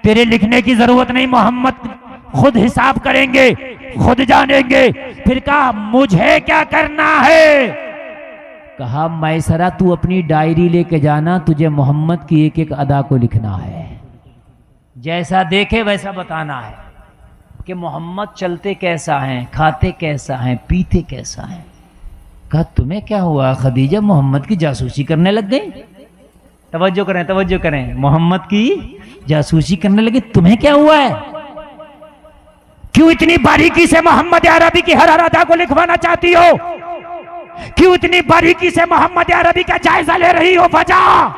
تیرے لکھنے کی ضرورت نہیں، محمد خود حساب کریں گے، خود جانیں گے۔ پھر کہا مجھے کیا کرنا ہے؟ کہا میسرہ تو اپنی ڈائری لے کے جانا، تجھے محمد کی ایک ایک ادا کو لکھنا ہے، جیسا دیکھے ویسا بتانا ہے کہ محمد چلتے کیسا ہیں، کھاتے کیسا ہیں، پیتے کیسا ہیں، کہا تمہیں کیا ہوا خدیجہ؟ محمد کی جاسوسی کرنے لگ گئی؟ توجہ کریں، محمد کی جاسوسی کرنے لگے، تمہیں کیا ہوا ہے؟ کیوں اتنی باریکی سے محمد عربی کی ہر ادا کو لکھوانا چاہتی ہو؟ کیوں اتنی باریکی سے محمد عربی کا جائزہ لے رہی ہو؟ وجہ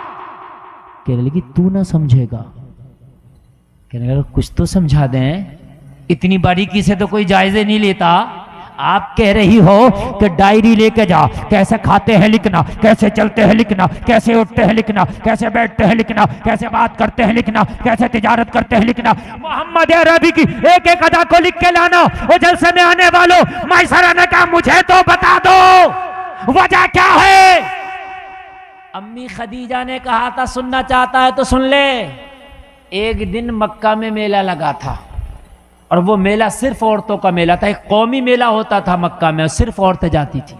کہنے لگی تو نہ سمجھے گا. کہنے لگا کچھ تو سمجھا دیں، اتنی باریکی سے تو کوئی جائزے نہیں لیتا. آپ کہہ رہی ہو کہ ڈائری لے کے جا، کیسے کھاتے ہیں لکھنا، کیسے چلتے ہیں لکھنا، کیسے اٹھتے ہیں لکھنا، کیسے بیٹھتے ہیں لکھنا، کیسے بات کرتے ہیں لکھنا، کیسے تجارت کرتے ہیں لکھنا. محمد عربی کی ایک ایک ادا کو لکھ کے لانا. وہ جلسے میں آنے والوں مائسرہ نے کہا مجھے تو بتا دو وجہ کیا ہے. امی خدیجہ نے کہا تھا سننا چاہتا ہے تو سن لے. ایک دن مکہ میں میلہ لگا تھا، اور وہ میلہ صرف عورتوں کا میلہ تھا. ایک قومی میلہ ہوتا تھا مکہ میں، صرف عورتیں جاتی تھی.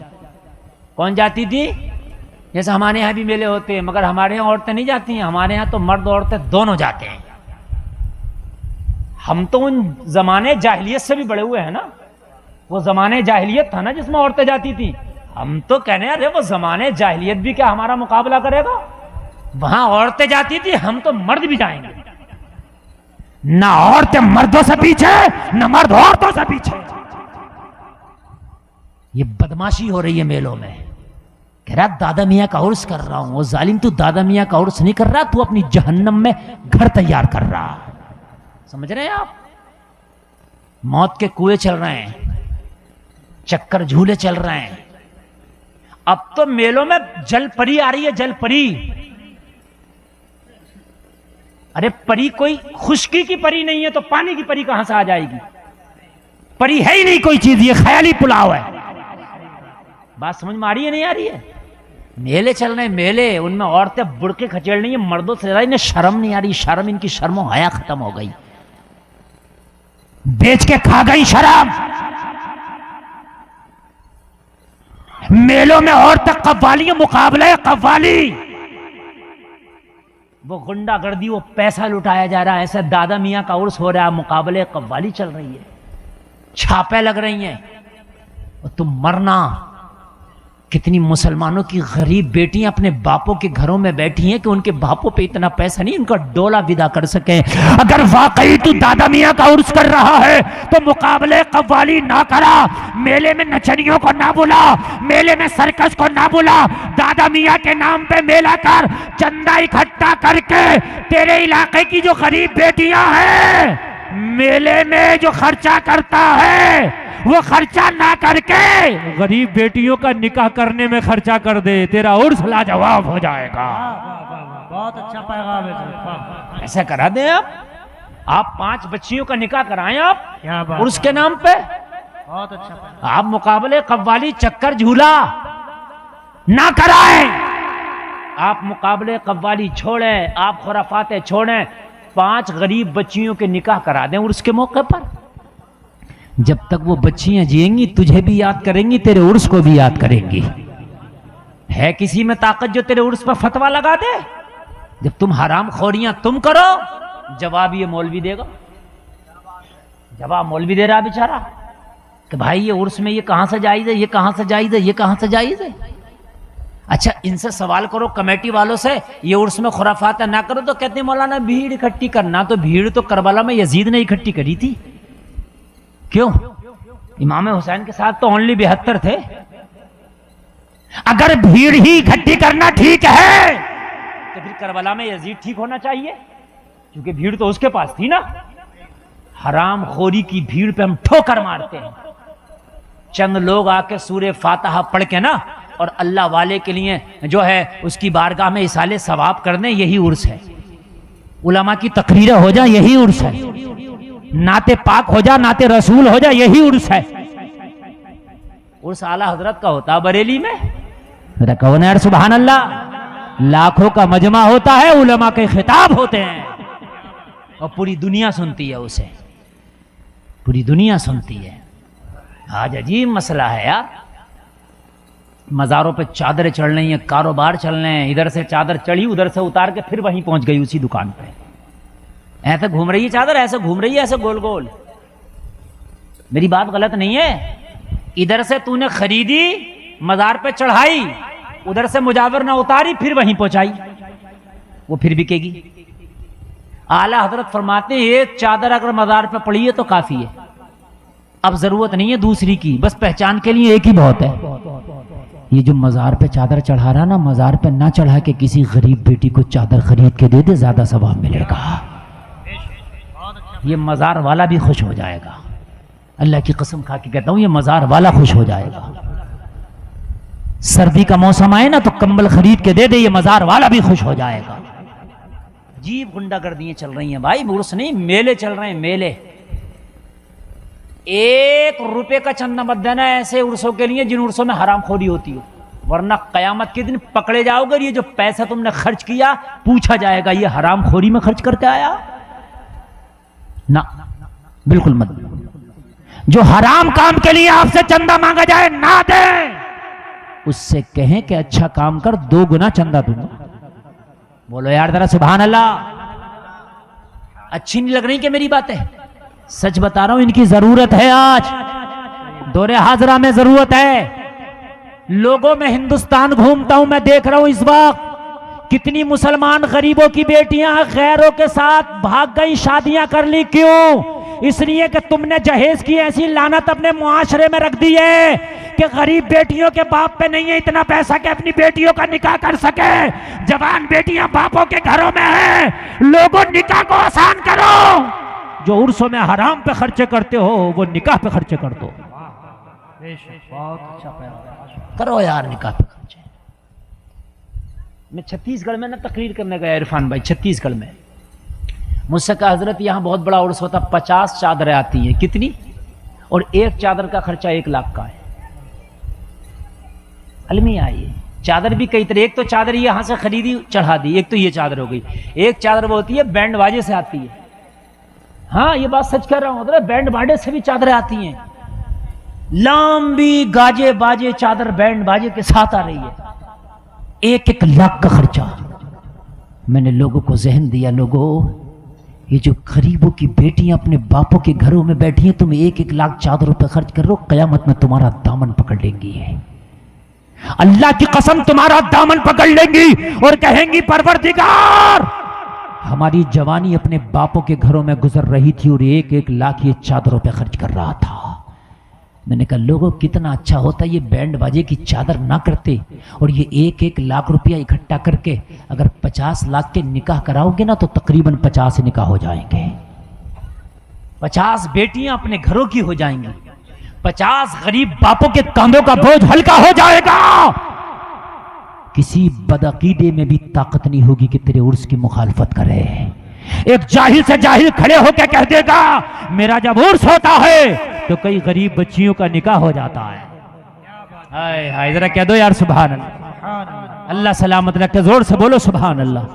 کون جاتی تھی؟ جیسے ہمارے ہاں بھی میلے ہوتے ہیں، مگر ہمارے ہاں عورتیں نہیں جاتی ہیں. ہمارے ہاں تو مرد عورتیں دونوں جاتے ہیں. ہم تو ان زمانے جاہلیت سے بھی بڑے ہوئے ہیں نا. وہ زمانے جاہلیت تھا نا جس میں عورتیں جاتی تھیں. ہم تو کہنے ہیں ارے وہ زمانے جاہلیت بھی کیا ہمارا مقابلہ کرے گا؟ وہاں عورتیں جاتی تھی، ہم تو مرد بھی جائیں گے. نہ عورتیں مردوں سے پیچھے، نہ مرد عورتوں سے پیچھے. یہ بدماشی ہو رہی ہے میلوں میں. کہہ رہا دادا میاں کا عرس کر رہا ہوں. وہ ظالم تو دادا میاں کا عرس نہیں کر رہا، تو اپنی جہنم میں گھر تیار کر رہا. سمجھ رہے ہیں آپ؟ موت کے کنویں چل رہے ہیں، چکر جھولے چل رہے ہیں. اب تو میلوں میں جل پری آ رہی ہے، جل پری. ارے پری کوئی خشکی کی پری نہیں ہے تو پانی کی پری کہاں سے آ جائے گی؟ پری ہے ہی نہیں کوئی چیز، یہ خیالی پلاؤ ہے. بات سمجھ میں آ رہی ہے نہیں آ رہی ہے؟ میلے چل رہے ہیں، میلے، ان میں عورتیں بڑکے کھچیڑ رہی ہیں مردوں سے زیادہ. انہیں شرم نہیں آ رہی. شرم، ان کی شرم و حیا ختم ہو گئی. بیچ کے کھا گئی شرم. میلوں میں عورتیں قوالی، مقابلہ قوالی، وہ غنڈہ گردی، وہ پیسہ لٹایا جا رہا ہے. ایسے دادا میاں کا عرس ہو رہا ہے، مقابلے قوالی چل رہی ہے، چھاپے لگ رہی ہیں. اور تم مرنا. کتنی مسلمانوں کی غریب بیٹیاں اپنے باپوں کے گھروں میں بیٹھی ہیں کہ ان کے باپوں پہ اتنا پیسہ نہیں ان کا ڈولا ودا کر سکیں. اگر واقعی تو دادا میاں کا عرس کر رہا ہے تو مقابلے قوالی نہ کرا، میلے میں نچنیوں کو نہ بلا، میلے میں سرکس کو نہ بلا. دادا میاں کے نام پہ میلہ کر، چندہ اکٹھا کر کے تیرے علاقے کی جو غریب بیٹیاں ہیں میلے میں جو خرچہ کرتا ہے وہ خرچہ نہ کر کے غریب بیٹیوں کا نکاح کرنے میں خرچہ کر دے. تیرا عرس لاجواب ہو جائے گا. بہت اچھا پیغام ہے. ایسا کرا دیں آپ 5 بچیوں کا نکاح کرائیں آپ کیا بات عرس کے نام پہ. بہت اچھا پیغام. آپ مقابلے قوالی، چکر جھولا نہ کرائیں. آپ مقابلے قوالی چھوڑیں، آپ خرافاتیں چھوڑیں. 5 غریب بچیوں کے نکاح کرا دیں عرس کے موقع پر. جب تک وہ بچیاں جئیں گی تجھے بھی یاد کریں گی، تیرے عرس کو بھی یاد کریں گی. ہے کسی میں طاقت جو تیرے عرس پر فتویٰ لگا دے؟ جب تم حرام خوریاں تم کرو، جواب یہ مولوی دے گا. جواب مولوی دے رہا بیچارہ کہ بھائی یہ عرس میں یہ کہاں سے جائز ہے، یہ کہاں سے جائز ہے، یہ کہاں سے جائز ہے. اچھا ان سے سوال کرو کمیٹی والوں سے، یہ عرس میں خرافات نہ کرو تو کہتے ہیں مولانا بھیڑ اکٹھی کرنا. تو بھیڑ تو کربلا میں یزید نے اکٹھی کری تھی. کیوں؟ امام حسین کے ساتھ تو اونلی 72 تھے. اگر بھیڑ ہی اکٹھی کرنا ٹھیک ہے تو پھر کربلا میں یزید ٹھیک ہونا چاہیے، کیونکہ بھیڑ تو اس کے پاس تھی نا. حرام خوری کی بھیڑ پہ ہم ٹھوکر مارتے ہیں. چند لوگ آ کے سورہ فاتحہ پڑھ کے نا اور اللہ والے کے لیے جو ہے اس کی بارگاہ میں اصالے ثواب کر دیں، یہی عرس ہے. علماء کی تقریریں ہو جائیں، یہی عرس ہے. نعت پاک ہو جا، نعت رسول ہو جا، یہی عرس ہے. عرس اعلیٰ حضرت کا ہوتا بریلی میں. کون ہے سبحان اللہ؟ لاکھوں کا مجمع ہوتا ہے، علماء کے خطاب ہوتے ہیں اور پوری دنیا سنتی ہے اسے. پوری دنیا سنتی ہے. آج عجیب مسئلہ ہے یار. مزاروں پہ چادریں چڑھ رہی ہیں، کاروبار چل رہے ہیں. ادھر سے چادر چڑھی، ادھر سے اتار کے پھر وہیں پہنچ گئی اسی دکان پہ. ایسے گھوم رہی ہے چادر، ایسے گھوم رہی ہے، ایسے گول گول. میری بات غلط نہیں ہے. ادھر سے تو نے خریدی مزار پہ چڑھائی، ادھر سے مجاور نہ اتاری، پھر وہیں پہنچائی، وہ پھر بکے گی۔ اعلی حضرت فرماتے ہیں ایک چادر اگر مزار پہ پڑی ہے تو کافی ہے، اب ضرورت نہیں ہے دوسری کی، بس پہچان کے لیے ایک ہی بہت ہے۔ یہ جو مزار پہ چادر چڑھا رہا نا، مزار پہ نہ چڑھا کے کسی غریب بیٹی کو چادر خرید کے دے دے، زیادہ ثواب ملے گا۔ یہ مزار والا بھی خوش ہو جائے گا، اللہ کی قسم کھا کے کہتا ہوں، یہ مزار والا خوش ہو جائے گا۔ سردی کا موسم آئے نا تو کمبل خرید کے دے دے، یہ مزار والا بھی خوش ہو جائے گا۔ عجیب غنڈہ گردیاں چل رہی ہیں بھائی، عرس نہیں، میلے چل رہے ہیں، میلے۔ 1 روپے کا چندہ مت دینا ایسے عرسوں کے لیے جن عرسوں میں حرام خوری ہوتی ہو، ورنہ قیامت کے دن پکڑے جاؤ گے، یہ جو پیسہ تم نے خرچ کیا پوچھا جائے گا یہ حرام خوری میں خرچ کر کے آیا؟ نہ، بالکل مت۔ جو حرام کام کے لیے آپ سے چندہ مانگا جائے نہ دیں، اس سے کہیں کہ اچھا کام کر 2 گنا چندہ دوں گا۔ بولو یار ذرا سبحان اللہ۔ اچھی نہیں لگ رہی کہ میری باتیں؟ سچ بتا رہا ہوں، ان کی ضرورت ہے، آج دور حاضرہ میں ضرورت ہے۔ لوگوں میں ہندوستان گھومتا ہوں، میں دیکھ رہا ہوں اس وقت کتنی مسلمان غریبوں کی بیٹیاں غیروں کے ساتھ بھاگ گئی، شادیاں کر لی۔ کیوں؟ اس لیے کہ تم نے جہیز کی ایسی لعنت اپنے معاشرے میں رکھ دی ہے کہ غریب بیٹیوں کے باپ پہ نہیں ہے اتنا پیسہ کہ اپنی بیٹیوں کا نکاح کر سکے۔ جوان بیٹیاں باپوں کے گھروں میں ہیں، لوگوں نکاح کو آسان کرو۔ جو عرسوں میں حرام پہ خرچے کرتے ہو وہ نکاح پہ خرچے کر دو، بہت اچھا پیغام۔ کرو یار نکاح پہ خرچے۔ میں چھتیس گڑھ میں نا تقریر کرنے گیا عرفان بھائی، چھتیس گڑھ میں مجھ سے کہا حضرت یہاں بہت بڑا عرس ہوتا، 50 چادریں آتی ہیں۔ کتنی؟ اور ایک چادر کا خرچہ 1 لاکھ کا ہے۔ علمی آئیے، چادر بھی کئی طرح، ایک تو چادر یہاں سے خریدی چڑھا دی، ایک تو یہ چادر ہو گئی، ایک چادر وہ ہوتی ہے بینڈ باجے سے آتی ہے۔ ہاں یہ بات سچ کہہ رہا ہوں حضرت، بینڈ باجے سے بھی چادریں آتی ہیں، لمبی گاجے باجے چادر بینڈ باجے کے ساتھ آ رہی ہے، 1 لاکھ کا خرچہ۔ میں نے لوگوں کو ذہن دیا، لوگوں یہ جو غریبوں کی بیٹیاں اپنے باپوں کے گھروں میں بیٹھی ہیں، تم 1 لاکھ چادروں پہ خرچ کر رہو، قیامت میں تمہارا دامن پکڑ لیں گی، اللہ کی قسم تمہارا دامن پکڑ لیں گی اور کہیں گی پروردگار ہماری جوانی اپنے باپوں کے گھروں میں گزر رہی تھی اور 1 لاکھ یہ چادروں پہ خرچ کر رہا تھا۔ میں نے کہا لوگوں کتنا اچھا ہوتا یہ بینڈ باجے کی چادر نہ کرتے اور یہ 1 لاکھ روپیہ اکٹھا کر کے اگر 50 لاکھ کے نکاح کراؤ گے نا تو تقریباً 50 نکاح ہو جائیں گے، 50 بیٹیاں اپنے گھروں کی ہو جائیں گی، 50 غریب باپوں کے کاندھوں کا بوجھ ہلکا ہو جائے گا۔ کسی بدعقیدے میں بھی طاقت نہیں ہوگی کہ تیرے عرس کی مخالفت کرے۔ ایک جاہل سے جاہل کھڑے ہو کے کہہ دے گا میرا جب عرس ہوتا ہے تو کئی غریب بچیوں کا نکاح ہو جاتا ہے۔ ہائے ہائے ذرا کہہ دو یار سبحان اللہ، اللہ سلامت رکھے، زور سے بولو سبحان اللہ۔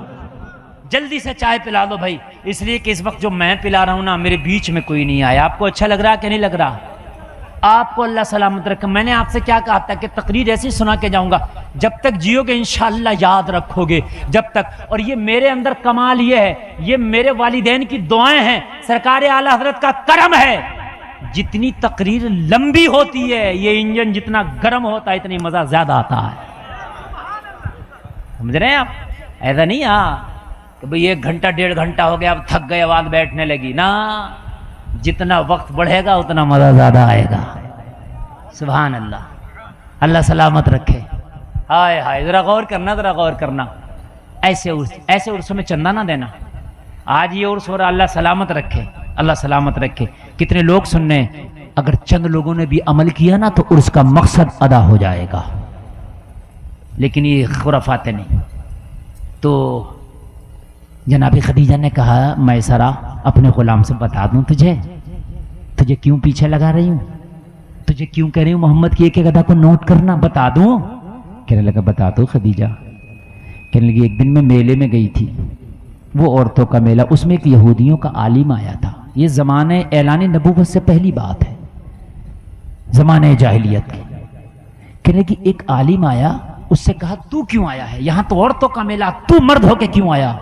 جلدی سے چائے پلا دو بھائی، اس لیے کہ اس وقت جو میں پلا رہا ہوں نا میرے بیچ میں کوئی نہیں آیا۔ آپ کو اچھا لگ رہا کہ نہیں لگ رہا؟ آپ کو اللہ سلامت رکھے۔ میں نے آپ سے کیا کہا تھا کہ تقریر ایسی سنا کے جاؤں گا، جب تک جیو گے انشاءاللہ یاد رکھو گے جب تک۔ اور یہ میرے اندر کمال یہ ہے، یہ میرے والدین کی دعائیں ہیں، سرکار اعلی حضرت کا کرم ہے، جتنی تقریر لمبی ہوتی ہے یہ انجن جتنا گرم ہوتا ہے اتنی مزہ زیادہ آتا ہے۔ سمجھ رہے ہیں آپ؟ ایسا نہیں کہ بھئی 1 گھنٹہ 1.5 گھنٹہ ہو گیا اب تھک گئے آواز بیٹھنے لگی، نا جتنا وقت بڑھے گا اتنا مزہ زیادہ آئے گا۔ سبحان اللہ، اللہ سلامت رکھے۔ ہائے ہائے ذرا غور کرنا، ذرا غور کرنا، ایسے عرصوں میں چندہ نہ دینا۔ آج یہ عرص ہو رہا، اللہ سلامت رکھے، اللہ سلامت رکھے۔ کتنے لوگ سننے، اگر چند لوگوں نے بھی عمل کیا نا تو عرص کا مقصد ادا ہو جائے گا، لیکن یہ خرافات نہیں۔ تو جناب خدیجہ نے کہا میں سرا اپنے غلام سے بتا دوں تجھے کیوں پیچھے لگا رہی ہوں، تجھے کیوں کہہ رہی ہوں محمد کی ایک ادا کو نوٹ کرنا، بتا دوں؟ کہنے لگا بتا دو خدیجہ۔ کہنے لگی ایک دن میں میلے میں گئی تھی، وہ عورتوں کا میلہ، اس میں ایک یہودیوں کا عالم آیا تھا۔ یہ زمانے اعلان نبوت سے پہلی بات ہے، زمانے جاہلیت کی۔ کہنے لگی ایک عالم آیا، اس سے کہا تو کیوں آیا ہے یہاں، تو عورتوں کا میلہ، تو مرد ہو کے کیوں آیا؟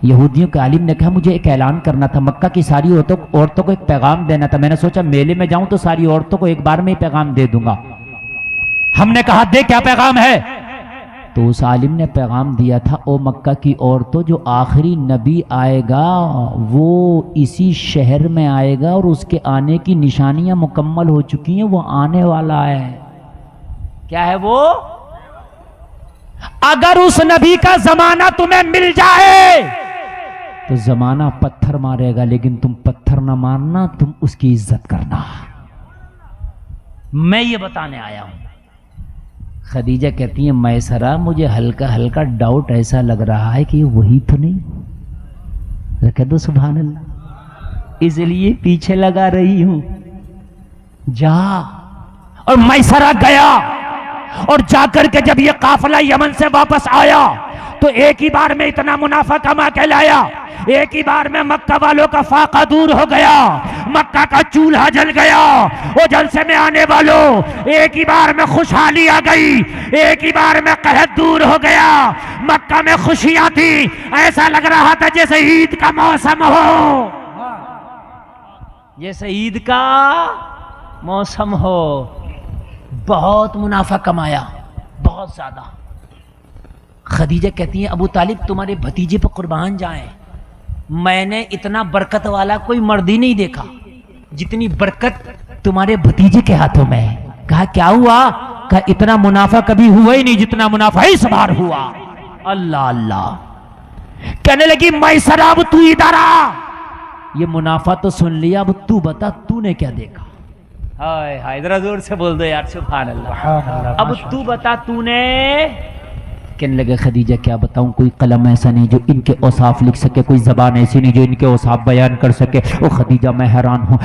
یہودیوں کے عالم نے کہا مجھے ایک اعلان کرنا تھا، مکہ کی ساری عورتوں کو ایک پیغام دینا تھا، میں نے سوچا میلے میں جاؤں تو ساری عورتوں کو ایک بار میں ہی پیغام دے دوں گا۔ ہم نے کہا دے کیا پیغام ہے؟ تو اس عالم نے پیغام دیا تھا، او مکہ کی عورتوں، جو آخری نبی آئے گا وہ اسی شہر میں آئے گا اور اس کے آنے کی نشانیاں مکمل ہو چکی ہیں، وہ آنے والا ہے۔ کیا ہے وہ؟ اگر اس نبی کا زمانہ تمہیں مل جائے تو زمانہ پتھر مارے گا، لیکن تم پتھر نہ مارنا، تم اس کی عزت کرنا۔ میں یہ بتانے آیا ہوں۔ خدیجہ کہتی ہیں میسرہ مجھے ہلکا ہلکا ڈاؤٹ ایسا لگ رہا ہے کہ یہ وہی تو نہیں؟ کہہ دو سبحان اللہ، اس لیے پیچھے لگا رہی ہوں، جا۔ اور میسرہ گیا، اور جا کر کے جب یہ قافلہ یمن سے واپس آیا تو ایک ہی بار میں اتنا منافع کما کے لایا، ایک ہی بار میں مکہ والوں کا فاقہ دور ہو گیا، مکہ کا چولہا جل گیا، وہ جلسے میں آنے والوں ایک ہی بار میں خوشحالی آ گئی، ایک ہی بار میں قحط دور ہو گیا، مکہ میں خوشیاں تھی، ایسا لگ رہا تھا جیسے عید کا موسم ہو، جیسے عید کا موسم ہو۔ بہت منافع کمایا، بہت زیادہ۔ خدیجہ کہتی ہیں ابو طالب تمہارے بھتیجے پر قربان جائیں، میں نے اتنا برکت والا کوئی مرد ہی نہیں دیکھا جتنی برکت تمہارے بھتیجے کے ہاتھوں میں ہے۔ کہا کیا ہوا؟ کہا اتنا منافع کبھی ہوا ہی نہیں جتنا منافع اس بار ہوا۔ اللہ اللہ۔ کہنے لگی میسرہ اب تو ادھر آ، یہ منافع تو سن لیا، اب تو بتا تو نے کیا دیکھا؟ ہائے ہائے، ذرا زور سے بول دو یار، سبحان اللہ۔ اب تو بتا تو نے۔ کہنے لگے خدیجہ کیا بتاؤں، کوئی قلم ایسا نہیں جو ان کے اوصاف لکھ سکے، کوئی زبان ایسی نہیں جو ان کے اوصاف بیان کر سکے۔ او خدیجہ میں حیران ہوں،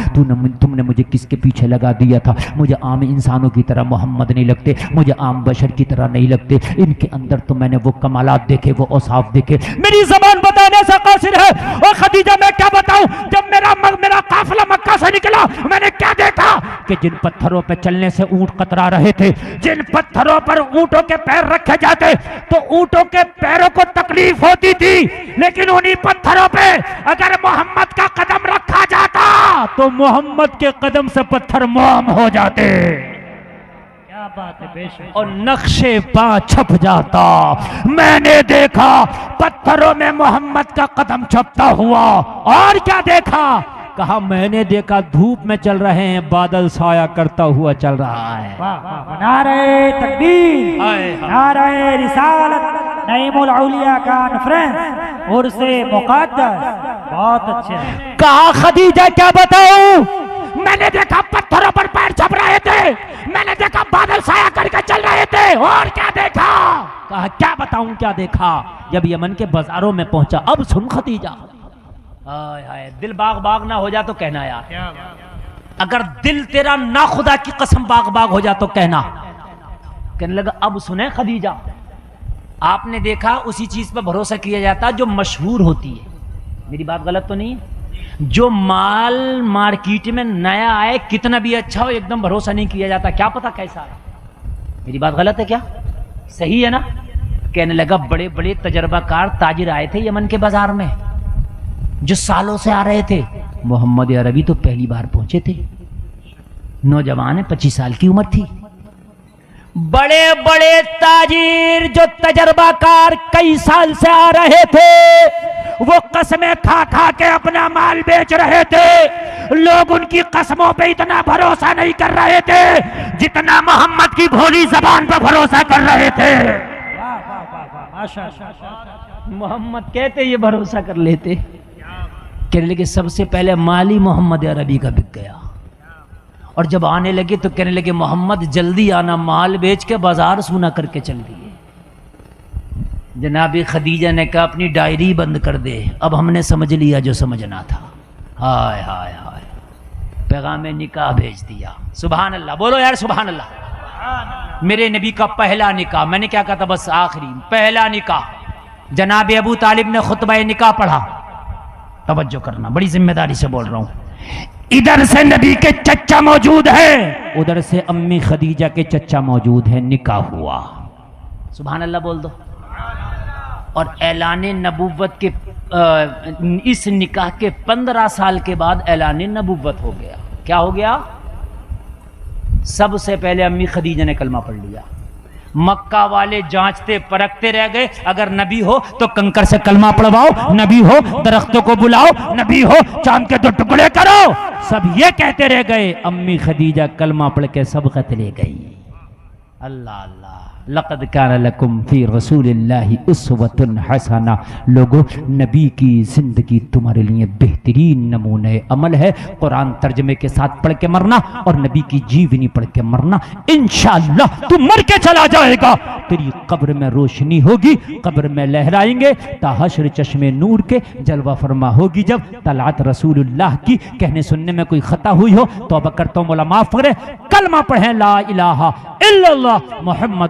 تم نے مجھے کس کے پیچھے لگا دیا تھا؟ مجھے عام انسانوں کی طرح محمد نہیں لگتے، مجھے عام بشر کی طرح نہیں لگتے، ان کے اندر تو میں نے وہ کمالات دیکھے، وہ اوصاف دیکھے۔ میری زبان بتانے سے قاصر ہے۔ اور خدیجہ میں کیا بتاؤں، جب میرا قافلہ مکہ سے نکلا میں نے کیا دیکھا کہ جن پتھروں پہ چلنے سے اونٹ کترا رہے تھے، جن پتھروں پر اونٹوں کے پیر رکھے جاتے تو اونٹوں کے پیروں کو تکلیف ہوتی تھی، لیکن انہی پتھروں پہ اگر محمد کا قدم رکھا جاتا تو محمد کے قدم سے پتھر موم ہو جاتے، کیا بات ہے، بے شک۔ اور نقشے پا چھپ جاتا۔ میں نے دیکھا پتھروں میں محمد کا قدم چھپتا ہوا۔ اور کیا دیکھا؟ کہا میں نے دیکھا دھوپ میں چل رہے ہیں، بادل سایہ کرتا ہوا چل رہا ہے۔ واہ واہ، نعرہ تکبیر، نعرہ رسالت، نعیم الاولیاء کانفرنس، عرس مقدس، بہت اچھے ہیں۔ کہا خدیجہ کیا بتاؤں، میں نے دیکھا پتھروں پر پیر چھپ رہے تھے، میں نے دیکھا بادل سایہ کر کے چل رہے تھے، اور کیا دیکھا؟ کہا کیا بتاؤں کیا دیکھا؟ جب یمن کے بازاروں میں پہنچا، اب سن خدیجہ، ہائے ہائے، دل باغ باغ نہ ہو جا تو کہنا یار، اگر دل تیرا نہ خدا کی قسم باغ باغ ہو جا تو کہنا۔ کہنے لگا اب سنیں خدیجہ، آپ نے دیکھا اسی چیز پر بھروسہ کیا جاتا جو مشہور ہوتی ہے، میری بات غلط تو نہیں ہے؟ جو مال مارکیٹ میں نیا آئے کتنا بھی اچھا ہو ایک دم بھروسہ نہیں کیا جاتا، کیا پتا کیسا ہے؟ میری بات غلط ہے کیا؟ صحیح ہے نا؟ کہنے لگا بڑے بڑے تجربہ کار تاجر آئے تھے یمن کے بازار میں، جو سالوں سے آ رہے تھے۔ محمد عربی تو پہلی بار پہنچے تھے، نوجوان ہے، 25 سال کی عمر تھی۔ بڑے بڑے تاجر جو تجربہ کار کئی سال سے آ رہے تھے، وہ قسمیں کھا کھا کے اپنا مال بیچ رہے تھے۔ لوگ ان کی قسموں پہ اتنا بھروسہ نہیں کر رہے تھے جتنا محمد کی بھولی زبان پہ بھروسہ کر رہے تھے۔ محمد کہتے یہ بھروسہ کر لیتے۔ کہنے لگے سب سے پہلے مالی محمد عربی کا بک گیا، اور جب آنے لگے تو کہنے لگے محمد جلدی آنا، مال بیچ کے بازار سونا کر کے چل دیے۔ جناب خدیجہ نے کہا اپنی ڈائری بند کر دے، اب ہم نے سمجھ لیا جو سمجھنا تھا۔ ہائے ہائے ہائے، پیغام نکاح بھیج دیا۔ سبحان اللہ، بولو یار سبحان اللہ۔ میرے نبی کا پہلا نکاح، میں نے کیا کہا تھا بس آخری، پہلا نکاح جناب ابو طالب نے خطبہ نکاح پڑھا۔ توجہ کرنا، بڑی ذمہ داری سے بول رہا ہوں۔ ادھر سے نبی کے چچا موجود ہیں، ادھر سے امی خدیجہ کے چچا موجود ہیں، نکاح ہوا۔ سبحان اللہ بول دو۔ اور اعلان نبوت کے اس نکاح کے 15 سال کے بعد اعلان نبوت ہو گیا۔ کیا ہو گیا؟ سب سے پہلے امی خدیجہ نے کلمہ پڑھ لیا. مکہ والے جانچتے پرکھتے رہ گئے, اگر نبی ہو تو کنکر سے کلمہ پڑھواؤ, نبی ہو درختوں کو بلاؤ, نبی ہو چاند کے 2 ٹکڑے کرو. سب یہ کہتے رہ گئے, امی خدیجہ کلمہ پڑھ کے سبقت لے گئی. اللہ اللہ, لقد کان لکم فی رسول اللہ اسوۃ حسنہ. لوگو, نبی کی زندگی تمہارے لیے بہترین نمونہ عمل ہے. قرآن ترجمے کے ساتھ پڑھ کے مرنا اور نبی کی جیونی پڑھ کے مرنا, انشاءاللہ تو مر کے چلا جائے گا, تیری قبر میں روشنی ہوگی, قبر میں لہرائیں گے تا حشر چشم نور کے جلوہ فرما ہوگی. جب طلعت رسول اللہ کی کہنے سننے میں کوئی خطا ہوئی ہو توبہ کرتا ہوں, مولا معاف کرے. کلمہ پڑھیں لا الہ الا اللہ محمد